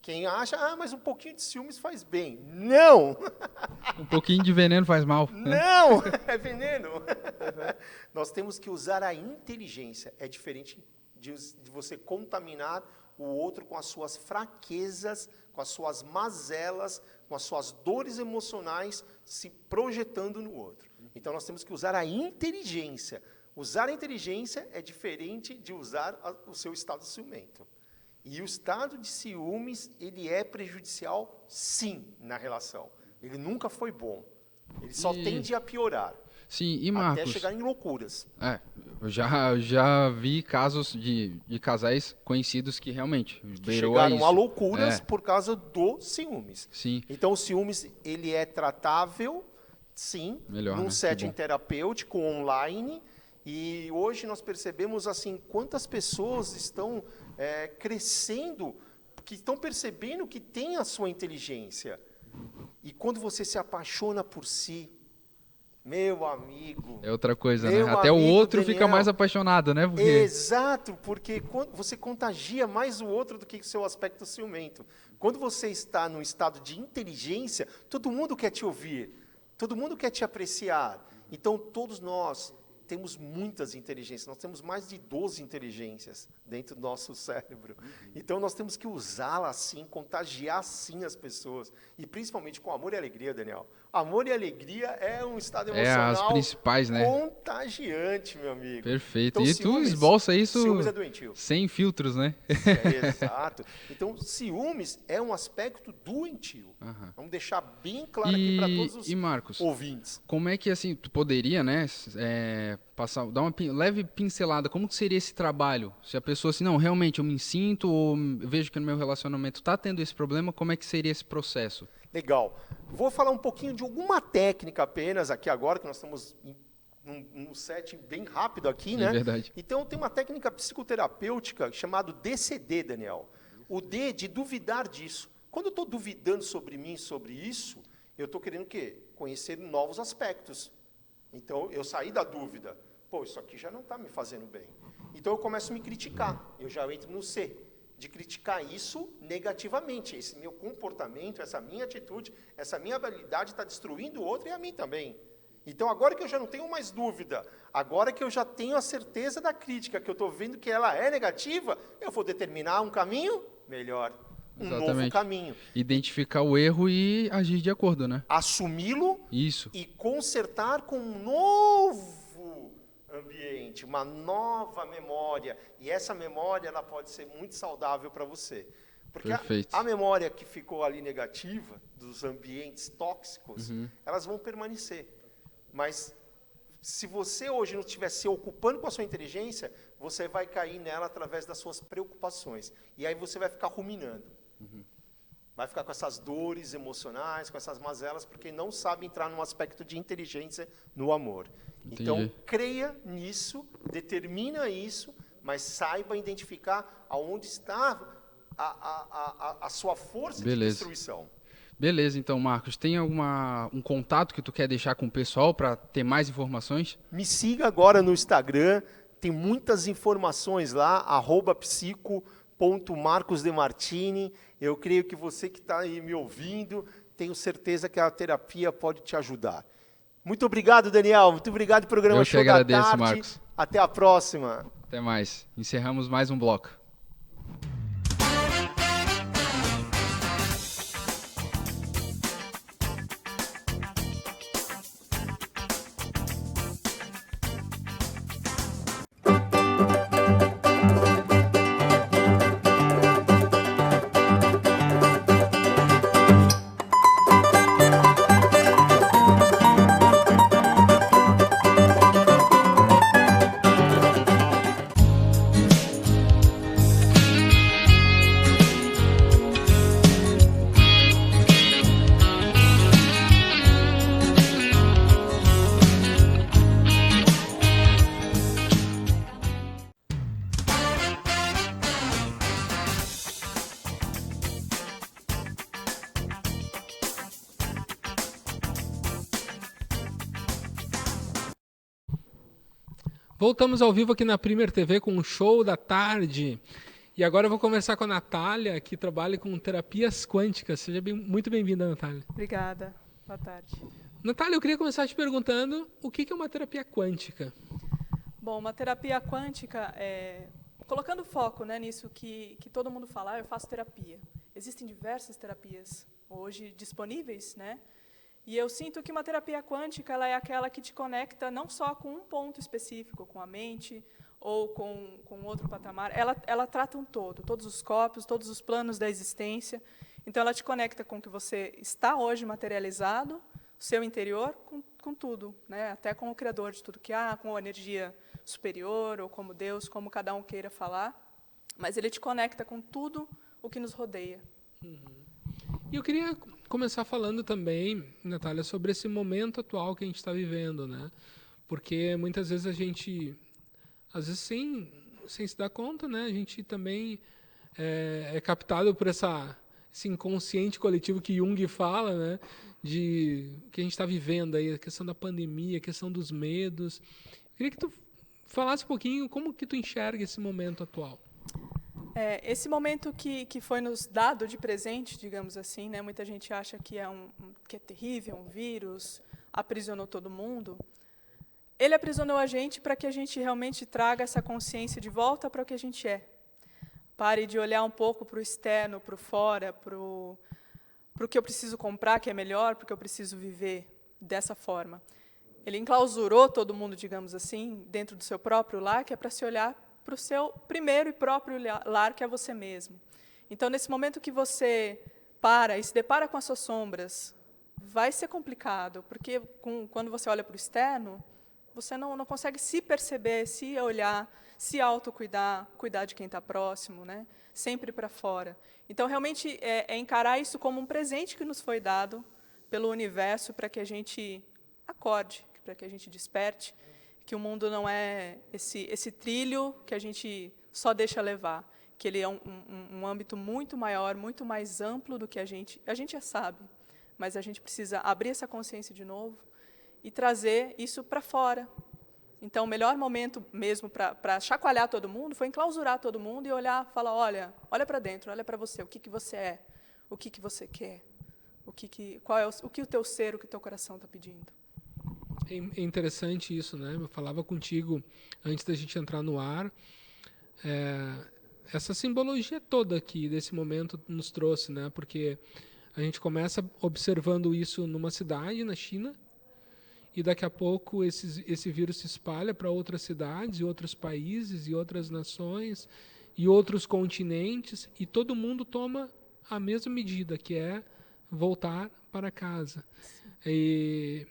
Quem acha, mas um pouquinho de ciúmes faz bem. Não! Um pouquinho de veneno faz mal. Não! É veneno. Nós temos que usar a inteligência. É diferente de você contaminar o outro com as suas fraquezas, com as suas mazelas, com as suas dores emocionais se projetando no outro. Então, nós temos que usar a inteligência. Usar a inteligência é diferente de usar o seu estado ciumento. E o estado de ciúmes, ele é prejudicial, sim, na relação. Ele nunca foi bom. Ele só tende a piorar. Sim, e Marcos? Até chegar em loucuras. Eu já vi casos de casais conhecidos que realmente beirou chegaram a isso. a loucuras por causa do ciúmes. Sim. Então, o ciúmes, ele é tratável, sim, melhor, num né? setting terapêutico, online. E hoje nós percebemos assim quantas pessoas estão crescendo, que estão percebendo que tem a sua inteligência. E quando você se apaixona por si, meu amigo... É outra coisa, né? Até o outro Daniel, fica mais apaixonado, né? Porque... Exato, porque você contagia mais o outro do que o seu aspecto ciumento. Quando você está num estado de inteligência, todo mundo quer te ouvir, todo mundo quer te apreciar. Então, todos nós temos muitas inteligências, nós temos mais de 12 inteligências dentro do nosso cérebro. Então, nós temos que usá-la assim, contagiar assim as pessoas. E principalmente com amor e alegria, Daniel. Amor e alegria é um estado emocional as principais, né? Contagiante, meu amigo. Perfeito. Então, e tu esboça isso ciúmes é doentio. Sem filtros, né? Exato. Então, ciúmes é um aspecto doentio. Vamos deixar bem claro aqui para todos os Marcos, ouvintes. Como é que assim, tu poderia, né, dar uma leve pincelada, como que seria esse trabalho? Se a pessoa assim, não, realmente eu me sinto ou vejo que no meu relacionamento está tendo esse problema, como é que seria esse processo? Legal. Vou falar um pouquinho de alguma técnica apenas aqui agora, que nós estamos num set bem rápido aqui, né? É verdade. Então, tem uma técnica psicoterapêutica chamada DCD, Daniel. O D de duvidar disso. Quando eu estou duvidando sobre mim, sobre isso, eu estou querendo o quê? Conhecer novos aspectos. Então, eu saí da dúvida. Pô, isso aqui já não está me fazendo bem. Então, eu começo a me criticar. Eu já entro no C, de criticar isso negativamente. Esse meu comportamento, essa minha atitude, essa minha habilidade está destruindo o outro e a mim também. Então, agora que eu já não tenho mais dúvida, agora que eu já tenho a certeza da crítica, que eu estou vendo que ela é negativa, eu vou determinar um caminho melhor. Novo caminho. Identificar o erro e agir de acordo, né? Assumi-lo e consertar com um novo ambiente, uma nova memória. E essa memória ela pode ser muito saudável para você. Porque a memória que ficou ali negativa, dos ambientes tóxicos, elas vão permanecer. Mas se você hoje não estiver se ocupando com a sua inteligência, você vai cair nela através das suas preocupações. E aí você vai ficar ruminando. Vai ficar com essas dores emocionais, com essas mazelas, porque não sabe entrar num aspecto de inteligência no amor. Entendi. Então, creia nisso, determina isso, mas saiba identificar aonde está a sua força de destruição. Beleza, então, Marcos, tem um contato que tu quer deixar com o pessoal para ter mais informações? Me siga agora no Instagram, tem muitas informações lá, @psico.marcosdemartini. Eu creio que você que está aí me ouvindo, tenho certeza que a terapia pode te ajudar. Muito obrigado, Daniel. Muito obrigado pelo programa Show da Tarde. Eu que agradeço, Marcos. Até a próxima. Até mais. Encerramos mais um bloco. Voltamos ao vivo aqui na Premier TV com o Show da Tarde. E agora eu vou conversar com a Natália, que trabalha com terapias quânticas. Seja muito bem-vinda, Natália. Obrigada. Boa tarde. Natália, eu queria começar te perguntando o que é uma terapia quântica? Bom, uma terapia quântica, colocando foco, né, nisso que todo mundo fala, eu faço terapia. Existem diversas terapias hoje disponíveis, né? E eu sinto que uma terapia quântica ela é aquela que te conecta não só com um ponto específico, com a mente ou com outro patamar. Ela trata um todo, todos os corpos, todos os planos da existência. Então, ela te conecta com o que você está hoje materializado, o seu interior, com tudo, né? Até com o Criador de tudo que há, com a energia superior, ou como Deus, como cada um queira falar. Mas ele te conecta com tudo o que nos rodeia. E eu queria começar falando também, Natália, sobre esse momento atual que a gente está vivendo, né? Porque muitas vezes a gente, às vezes sem se dar conta, né? A gente também é captado por esse inconsciente coletivo que Jung fala, né? De que a gente está vivendo aí, a questão da pandemia, a questão dos medos. Eu queria que tu falasse um pouquinho como que tu enxerga esse momento atual. Esse momento que foi nos dado de presente, digamos assim, né? Muita gente acha que é terrível, um vírus, aprisionou todo mundo. Ele aprisionou a gente para que a gente realmente traga essa consciência de volta para o que a gente é. Pare de olhar um pouco para o externo, para o fora, para o que eu preciso comprar, que é melhor, para o que eu preciso viver dessa forma. Ele enclausurou todo mundo, digamos assim, dentro do seu próprio lar, que é para se olhar para o seu primeiro e próprio lar, que é você mesmo. Então, nesse momento que você para e se depara com as suas sombras, vai ser complicado, porque quando você olha para o externo, você não consegue se perceber, se olhar, se autocuidar, cuidar de quem está próximo, né? Sempre para fora. Então, realmente, é encarar isso como um presente que nos foi dado pelo universo para que a gente acorde, para que a gente desperte, que o mundo não é esse trilho que a gente só deixa levar, que ele é um âmbito muito maior, muito mais amplo do que a gente já sabe, mas a gente precisa abrir essa consciência de novo e trazer isso para fora. Então, o melhor momento mesmo para chacoalhar todo mundo foi enclausurar todo mundo e falar, olha para dentro, olha para você, o que você é, o que você quer, o que o teu ser, o que o teu coração está pedindo. É interessante isso, né? Eu falava contigo antes da gente entrar no ar. Essa simbologia toda aqui desse momento nos trouxe, né? Porque a gente começa observando isso numa cidade na China e daqui a pouco esse vírus se espalha para outras cidades e outros países e outras nações e outros continentes e todo mundo toma a mesma medida, que é voltar para casa. E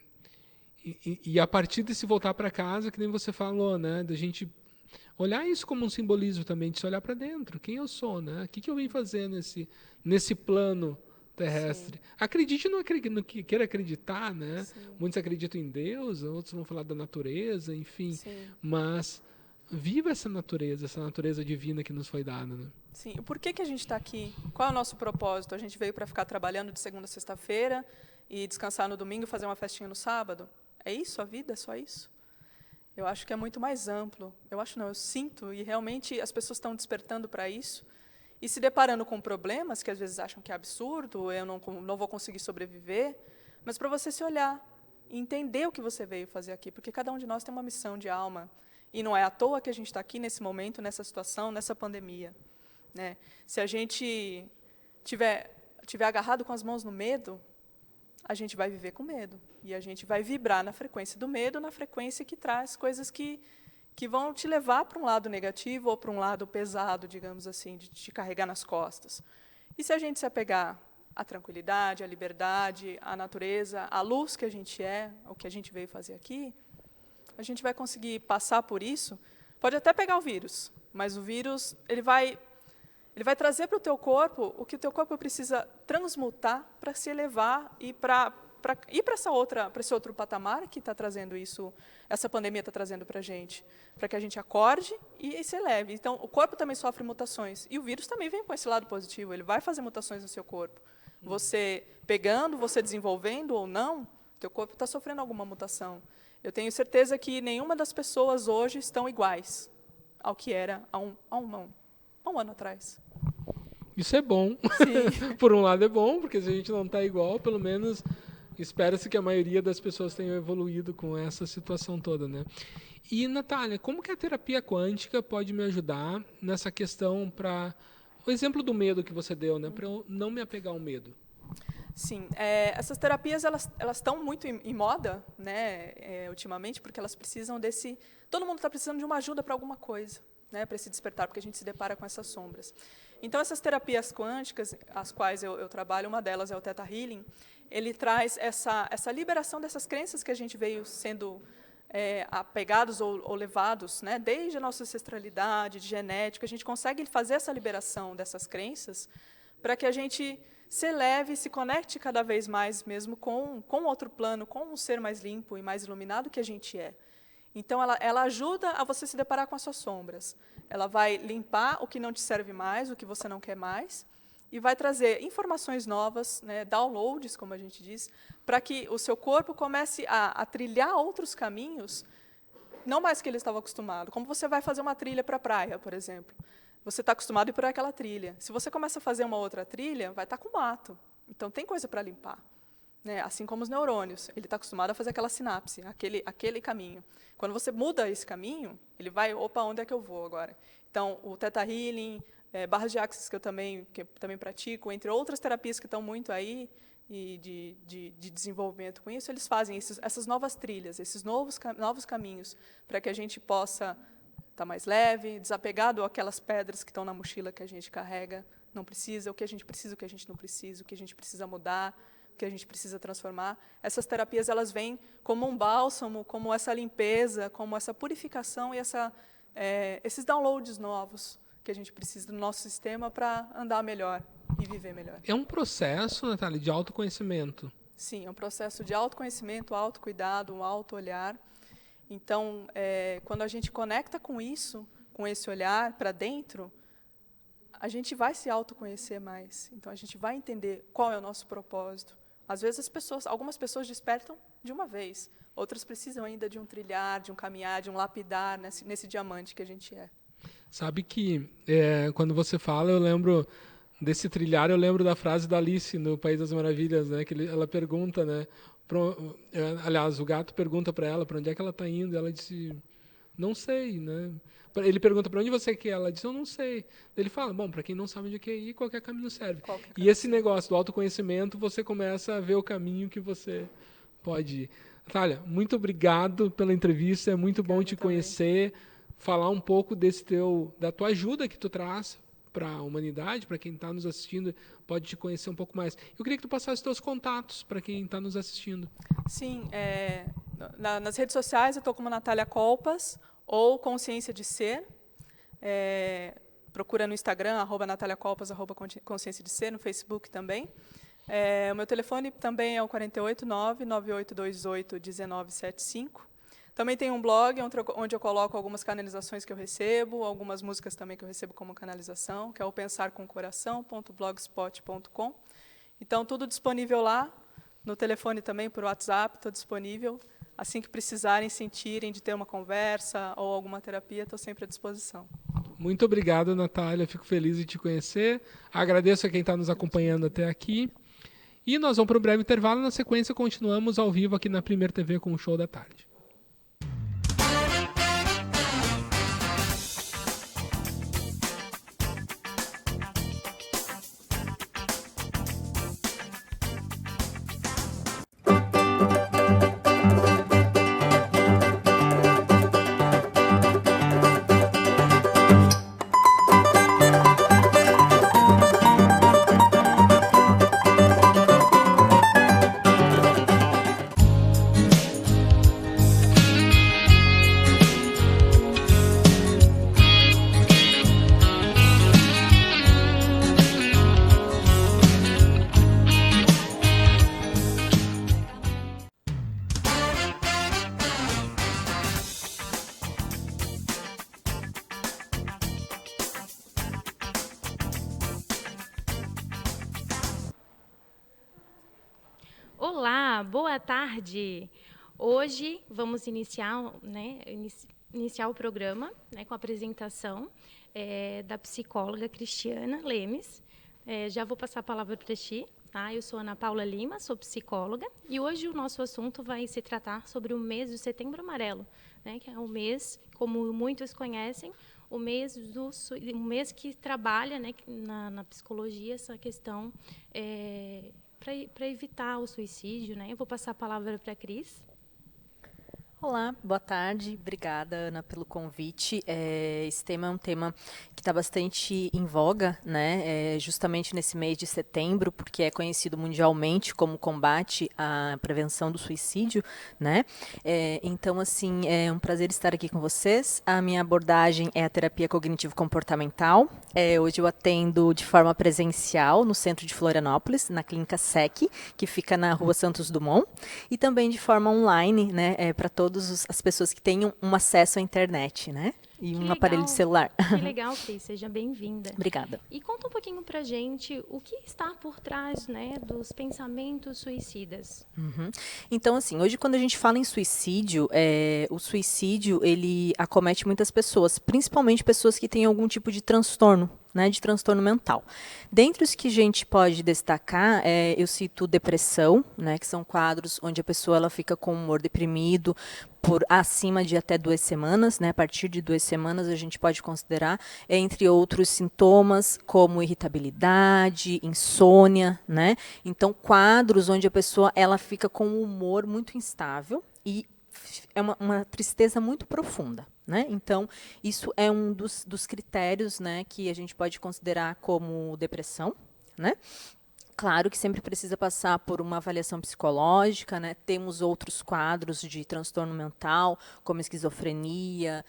a partir desse voltar para casa, que nem você falou, né, da gente olhar isso como um simbolismo também, de se olhar para dentro. Quem eu sou, né? O que eu vim fazer nesse plano terrestre? Sim. Acredite no que queira acreditar, né? Sim. Muitos acreditam em Deus, outros vão falar da natureza, enfim. Sim. Mas viva essa natureza divina que nos foi dada, né? Sim. Por que a gente está aqui? Qual é o nosso propósito? A gente veio para ficar trabalhando de segunda a sexta-feira e descansar no domingo e fazer uma festinha no sábado? É isso a vida? É só isso? Eu acho que é muito mais amplo. Eu sinto, e realmente as pessoas estão despertando para isso e se deparando com problemas que às vezes acham que é absurdo, eu não vou conseguir sobreviver, mas para você se olhar e entender o que você veio fazer aqui, porque cada um de nós tem uma missão de alma, e não é à toa que a gente está aqui nesse momento, nessa situação, nessa pandemia, né? Se a gente tiver agarrado com as mãos no medo, a gente vai viver com medo. E a gente vai vibrar na frequência do medo, na frequência que traz coisas que vão te levar para um lado negativo ou para um lado pesado, digamos assim, de te carregar nas costas. E se a gente se apegar à tranquilidade, à liberdade, à natureza, à luz que a gente é, o que a gente veio fazer aqui, a gente vai conseguir passar por isso. Pode até pegar o vírus, mas o vírus ele vai trazer para o teu corpo o que o teu corpo precisa transmutar para se elevar e para ir para esse outro patamar que está trazendo isso, essa pandemia está trazendo para a gente, para que a gente acorde e se eleve. Então, o corpo também sofre mutações e o vírus também vem com esse lado positivo. Ele vai fazer mutações no seu corpo. Você pegando, você desenvolvendo ou não, teu corpo está sofrendo alguma mutação. Eu tenho certeza que nenhuma das pessoas hoje estão iguais ao que era há um ano atrás. Isso é bom. Por um lado é bom, porque se a gente não está igual, pelo menos espera-se que a maioria das pessoas tenham evoluído com essa situação toda, né? E, Natália, como que a terapia quântica pode me ajudar nessa questão para... O exemplo do medo que você deu, né? Para eu não me apegar ao medo. Sim, essas terapias elas estão muito em moda, né, ultimamente, porque elas precisam desse... Todo mundo está precisando de uma ajuda para alguma coisa, né, para se despertar, porque a gente se depara com essas sombras. Então, essas terapias quânticas, as quais eu trabalho, uma delas é o Theta Healing, ele traz essa liberação dessas crenças que a gente veio sendo apegados ou levados, né, desde a nossa ancestralidade, de genética, a gente consegue fazer essa liberação dessas crenças para que a gente se eleve e se conecte cada vez mais mesmo com outro plano, com um ser mais limpo e mais iluminado que a gente é. Então, ela ajuda a você se deparar com as suas sombras. Ela vai limpar o que não te serve mais, o que você não quer mais, e vai trazer informações novas, né, downloads, como a gente diz, para que o seu corpo comece a trilhar outros caminhos, não mais que ele estava acostumado. Como você vai fazer uma trilha para a praia, por exemplo. Você está acostumado a ir por aquela trilha. Se você começa a fazer uma outra trilha, vai estar com mato. Então, tem coisa para limpar. Né? Assim como os neurônios. Ele está acostumado a fazer aquela sinapse, aquele caminho. Quando você muda esse caminho, ele vai, opa, onde é que eu vou agora? Então, o Theta Healing, barras de axis que eu também pratico, entre outras terapias que estão muito aí, e de desenvolvimento com isso, eles fazem essas novas trilhas, esses novos caminhos, para que a gente possa estar mais leve, desapegado àquelas pedras que estão na mochila que a gente carrega, não precisa, o que a gente precisa, o que a gente não precisa, o que a gente precisa mudar, o que a gente precisa transformar. Essas terapias elas vêm como um bálsamo, como essa limpeza, como essa purificação e esses downloads novos que a gente precisa do nosso sistema para andar melhor e viver melhor. É um processo, Natália, de autoconhecimento. Sim, é um processo de autoconhecimento, autocuidado, um auto-olhar. Então, quando a gente conecta com isso, com esse olhar para dentro, a gente vai se autoconhecer mais. Então, a gente vai entender qual é o nosso propósito. Às vezes, algumas pessoas despertam de uma vez. Outras precisam ainda de um trilhar, de um caminhar, de um lapidar nesse diamante que a gente é. Sabe que, quando você fala, eu lembro desse trilhar, eu lembro da frase da Alice no País das Maravilhas, né, que ela pergunta, né, aliás, o gato pergunta para ela para onde é que ela está indo, e ela disse, não sei, né? Ele pergunta para onde você quer, ela diz, eu não sei. Ele fala, bom, para quem não sabe onde quer ir, qualquer caminho serve. E esse negócio do autoconhecimento, você começa a ver o caminho que você pode ir. Natália, muito obrigado pela entrevista, é muito bom te conhecer, falar um pouco da tua ajuda que tu traz para a humanidade, para quem está nos assistindo, pode te conhecer um pouco mais. Eu queria que tu passasse teus contatos para quem está nos assistindo. Sim, nas redes sociais eu estou como Natália Colpas, ou Consciência de Ser. Procura no Instagram, @NataliaColpas, @Consciência de Ser, no Facebook também. O meu telefone também é o 489-9828-1975. Também tem um blog onde eu coloco algumas canalizações que eu recebo, algumas músicas também que eu recebo como canalização, que é o pensarcomcoração.blogspot.com. Então, tudo disponível lá, no telefone também, por WhatsApp, estou disponível. Assim que precisarem, sentirem de ter uma conversa ou alguma terapia, estou sempre à disposição. Muito obrigado, Natália. Fico feliz de te conhecer. Agradeço a quem está nos acompanhando até aqui. E nós vamos para um breve intervalo. Na sequência, continuamos ao vivo aqui na Primeira TV com o Show da Tarde. Olá, boa tarde. Hoje vamos iniciar, né, iniciar o programa, né, com a apresentação da psicóloga Cristiana Lemes. Já vou passar a palavra para ti. Tá? Eu sou Ana Paula Lima, sou psicóloga, e hoje o nosso assunto vai se tratar sobre o mês de Setembro Amarelo, né, que é um mês, como muitos conhecem, o mês que trabalha, né, na psicologia essa questão para evitar o suicídio. Né? Eu vou passar a palavra para a Cris. Olá, boa tarde. Obrigada, Ana, pelo convite. Esse tema é um tema que está bastante em voga, né? Justamente nesse mês de setembro, porque é conhecido mundialmente como combate à prevenção do suicídio, né? Então, assim, é um prazer estar aqui com vocês. A minha abordagem é a terapia cognitivo-comportamental. Hoje eu atendo de forma presencial no centro de Florianópolis, na clínica SEC, que fica na Rua Santos Dumont, e também de forma online, né? Para todas as pessoas que tenham um acesso à internet, né? E um aparelho de celular. Que legal, Cris. Seja bem-vinda. Obrigada. E conta um pouquinho pra gente o que está por trás, né, dos pensamentos suicidas. Então, assim, hoje quando a gente fala em suicídio, o suicídio, ele acomete muitas pessoas, principalmente pessoas que têm algum tipo de transtorno, né, de transtorno mental. Dentre os que a gente pode destacar, eu cito depressão, né, que são quadros onde a pessoa ela fica com humor deprimido por acima de até 2 semanas, né, a partir de 2 semanas a gente pode considerar, entre outros sintomas como irritabilidade, insônia, né? Então, quadros onde a pessoa ela fica com um humor muito instável e é uma tristeza muito profunda. Né? Então, isso é um dos critérios, né, que a gente pode considerar como depressão. Né? Claro que sempre precisa passar por uma avaliação psicológica, né? Temos outros quadros de transtorno mental, como esquizofrenia,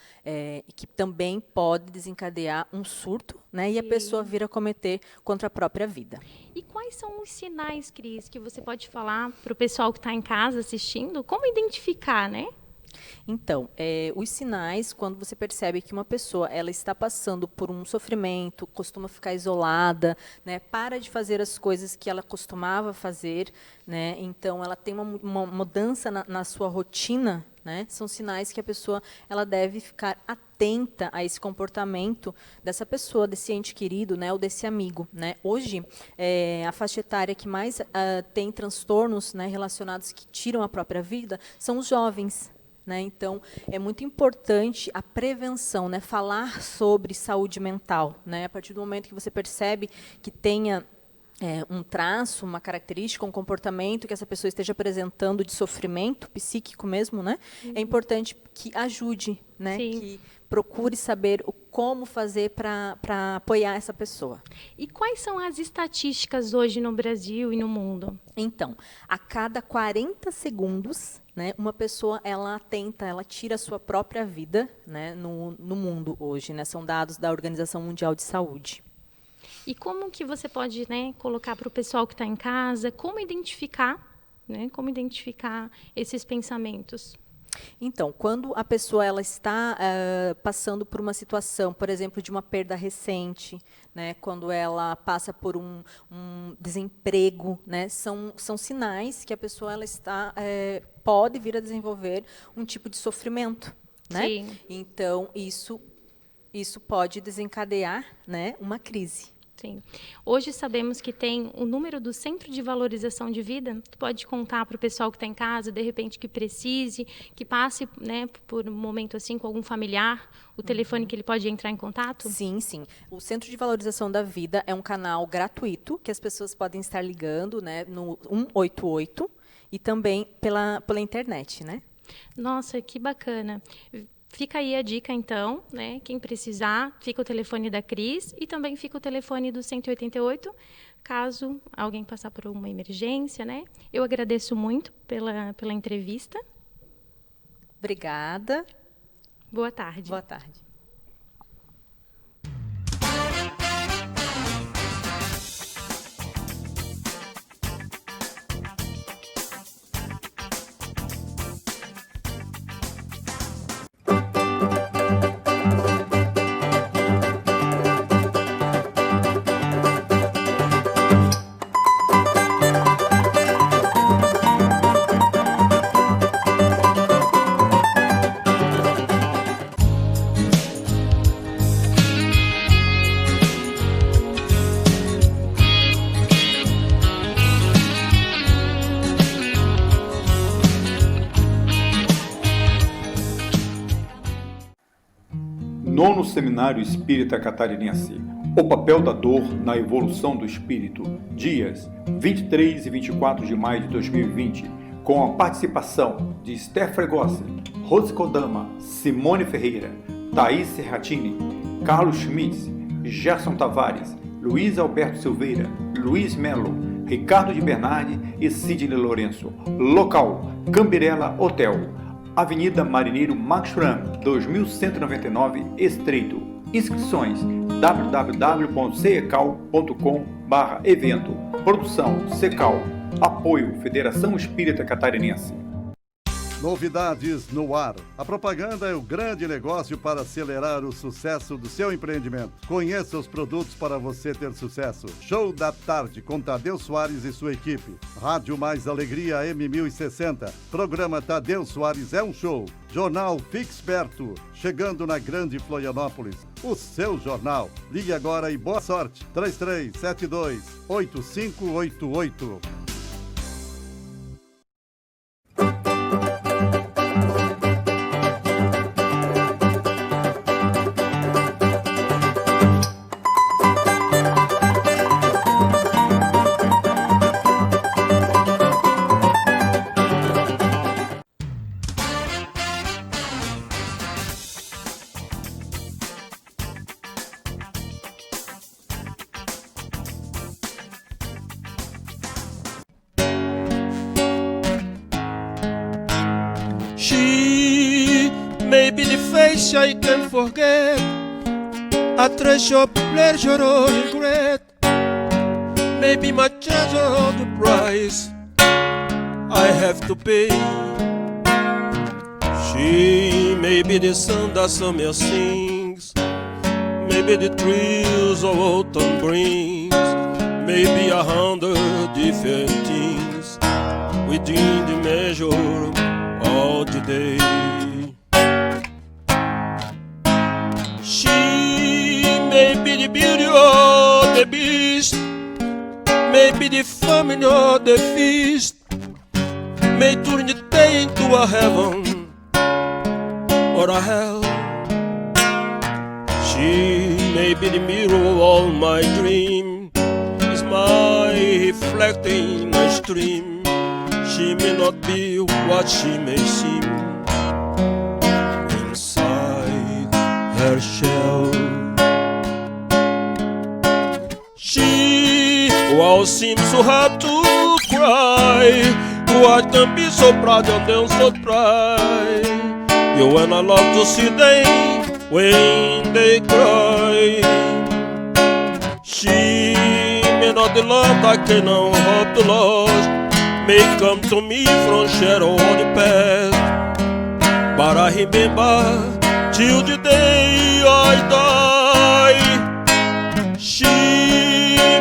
que também pode desencadear um surto, né? E a pessoa vir a cometer contra a própria vida. E quais são os sinais, Cris, que você pode falar para o pessoal que está em casa assistindo? Como identificar, né? Então, os sinais, quando você percebe que uma pessoa ela está passando por um sofrimento, costuma ficar isolada, né, para de fazer as coisas que ela costumava fazer, né, então ela tem uma mudança na sua rotina, né, são sinais que a pessoa ela deve ficar atenta a esse comportamento dessa pessoa, desse ente querido, né, ou desse amigo. Né. Hoje, a faixa etária que mais tem transtornos, né, relacionados que tiram a própria vida são os jovens. Né? Então, é muito importante a prevenção, né? Falar sobre saúde mental. Né? A partir do momento que você percebe que tenha um traço, uma característica, um comportamento que essa pessoa esteja apresentando de sofrimento psíquico mesmo, né? É importante que ajude, né? Que procure saber como fazer para apoiar essa pessoa. E quais são as estatísticas hoje no Brasil e no mundo? Então, a cada 40 segundos, né, uma pessoa ela tira a sua própria vida, né, no mundo hoje. Né, são dados da Organização Mundial de Saúde. E como que você pode, né, colocar para o pessoal que está em casa, como identificar esses pensamentos? Então, quando a pessoa ela está passando por uma situação, por exemplo, de uma perda recente, né, quando ela passa por um desemprego, né, são sinais que a pessoa ela pode vir a desenvolver um tipo de sofrimento. Né? Sim. Então, isso pode desencadear, né, uma crise. Sim. Hoje sabemos que tem o número do Centro de Valorização de Vida. Tu pode contar para o pessoal que está em casa, de repente que precise, que passe, né, por um momento assim com algum familiar, o telefone que ele pode entrar em contato? Sim, sim. O Centro de Valorização da Vida é um canal gratuito que as pessoas podem estar ligando, né, no 188 e também pela internet, né? Nossa, que bacana. Fica aí a dica, então, né? Quem precisar, fica o telefone da Cris e também fica o telefone do 188, caso alguém passar por uma emergência, né? Eu agradeço muito pela entrevista. Obrigada. Boa tarde. Boa tarde. Nono Seminário Espírita Catarinense. O papel da dor na evolução do espírito. Dias 23 e 24 de maio de 2020. Com a participação de Esther Fregosi, Rose Kodama, Simone Ferreira, Thaís Serratini, Carlos Schmitz, Gerson Tavares, Luiz Alberto Silveira, Luiz Melo, Ricardo de Bernardi e Sidney Lourenço. Local: Cambirela Hotel, Avenida Marineiro Maxuran, 2199, Estreito. Inscrições: www.cecal.com/evento. Produção: Cecal. Apoio: Federação Espírita Catarinense. Novidades no ar. A propaganda é o grande negócio para acelerar o sucesso do seu empreendimento. Conheça os produtos para você ter sucesso. Show da Tarde com Tadeu Soares e sua equipe. Rádio Mais Alegria M1060. Programa Tadeu Soares é um show. Jornal Fixperto, chegando na Grande Florianópolis. O seu jornal. Ligue agora e boa sorte. 3372-8588. Maybe the face I can forget, a treasure, pleasure or regret. Maybe my treasure or the price I have to pay. She may be the sun that summer sings, maybe the thrills of autumn brings, maybe 100 different things within the measure of the day. Maybe the beauty or the beast, maybe the famine or the feast, may turn the day into a heaven or a hell. She may be the mirror of all my dream, is my reflecting my stream. She may not be what she may seem inside her shell. She who all seems so hard to cry, who I can be so proud and then so dry. You when I love to see them when they cry. She may not the love that cannot hope to lost, may come to me from shadow of the past, but I remember till the day I die. She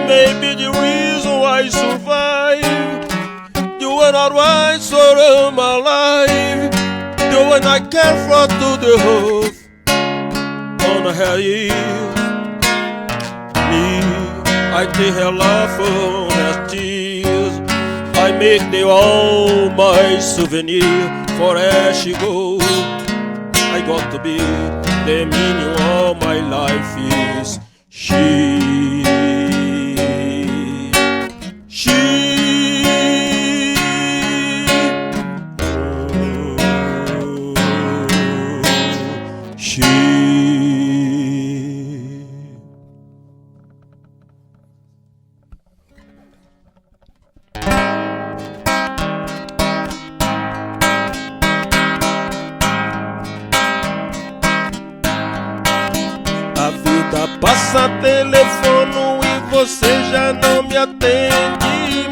may be the reason why I survive, the one I rise all my life, the one I care for to the hope on her ears. Me, I take her laugh on her tears, I make them all my souvenir. For as she goes, I got to be the meaning of my life is she. Passa telefone e você já não me atende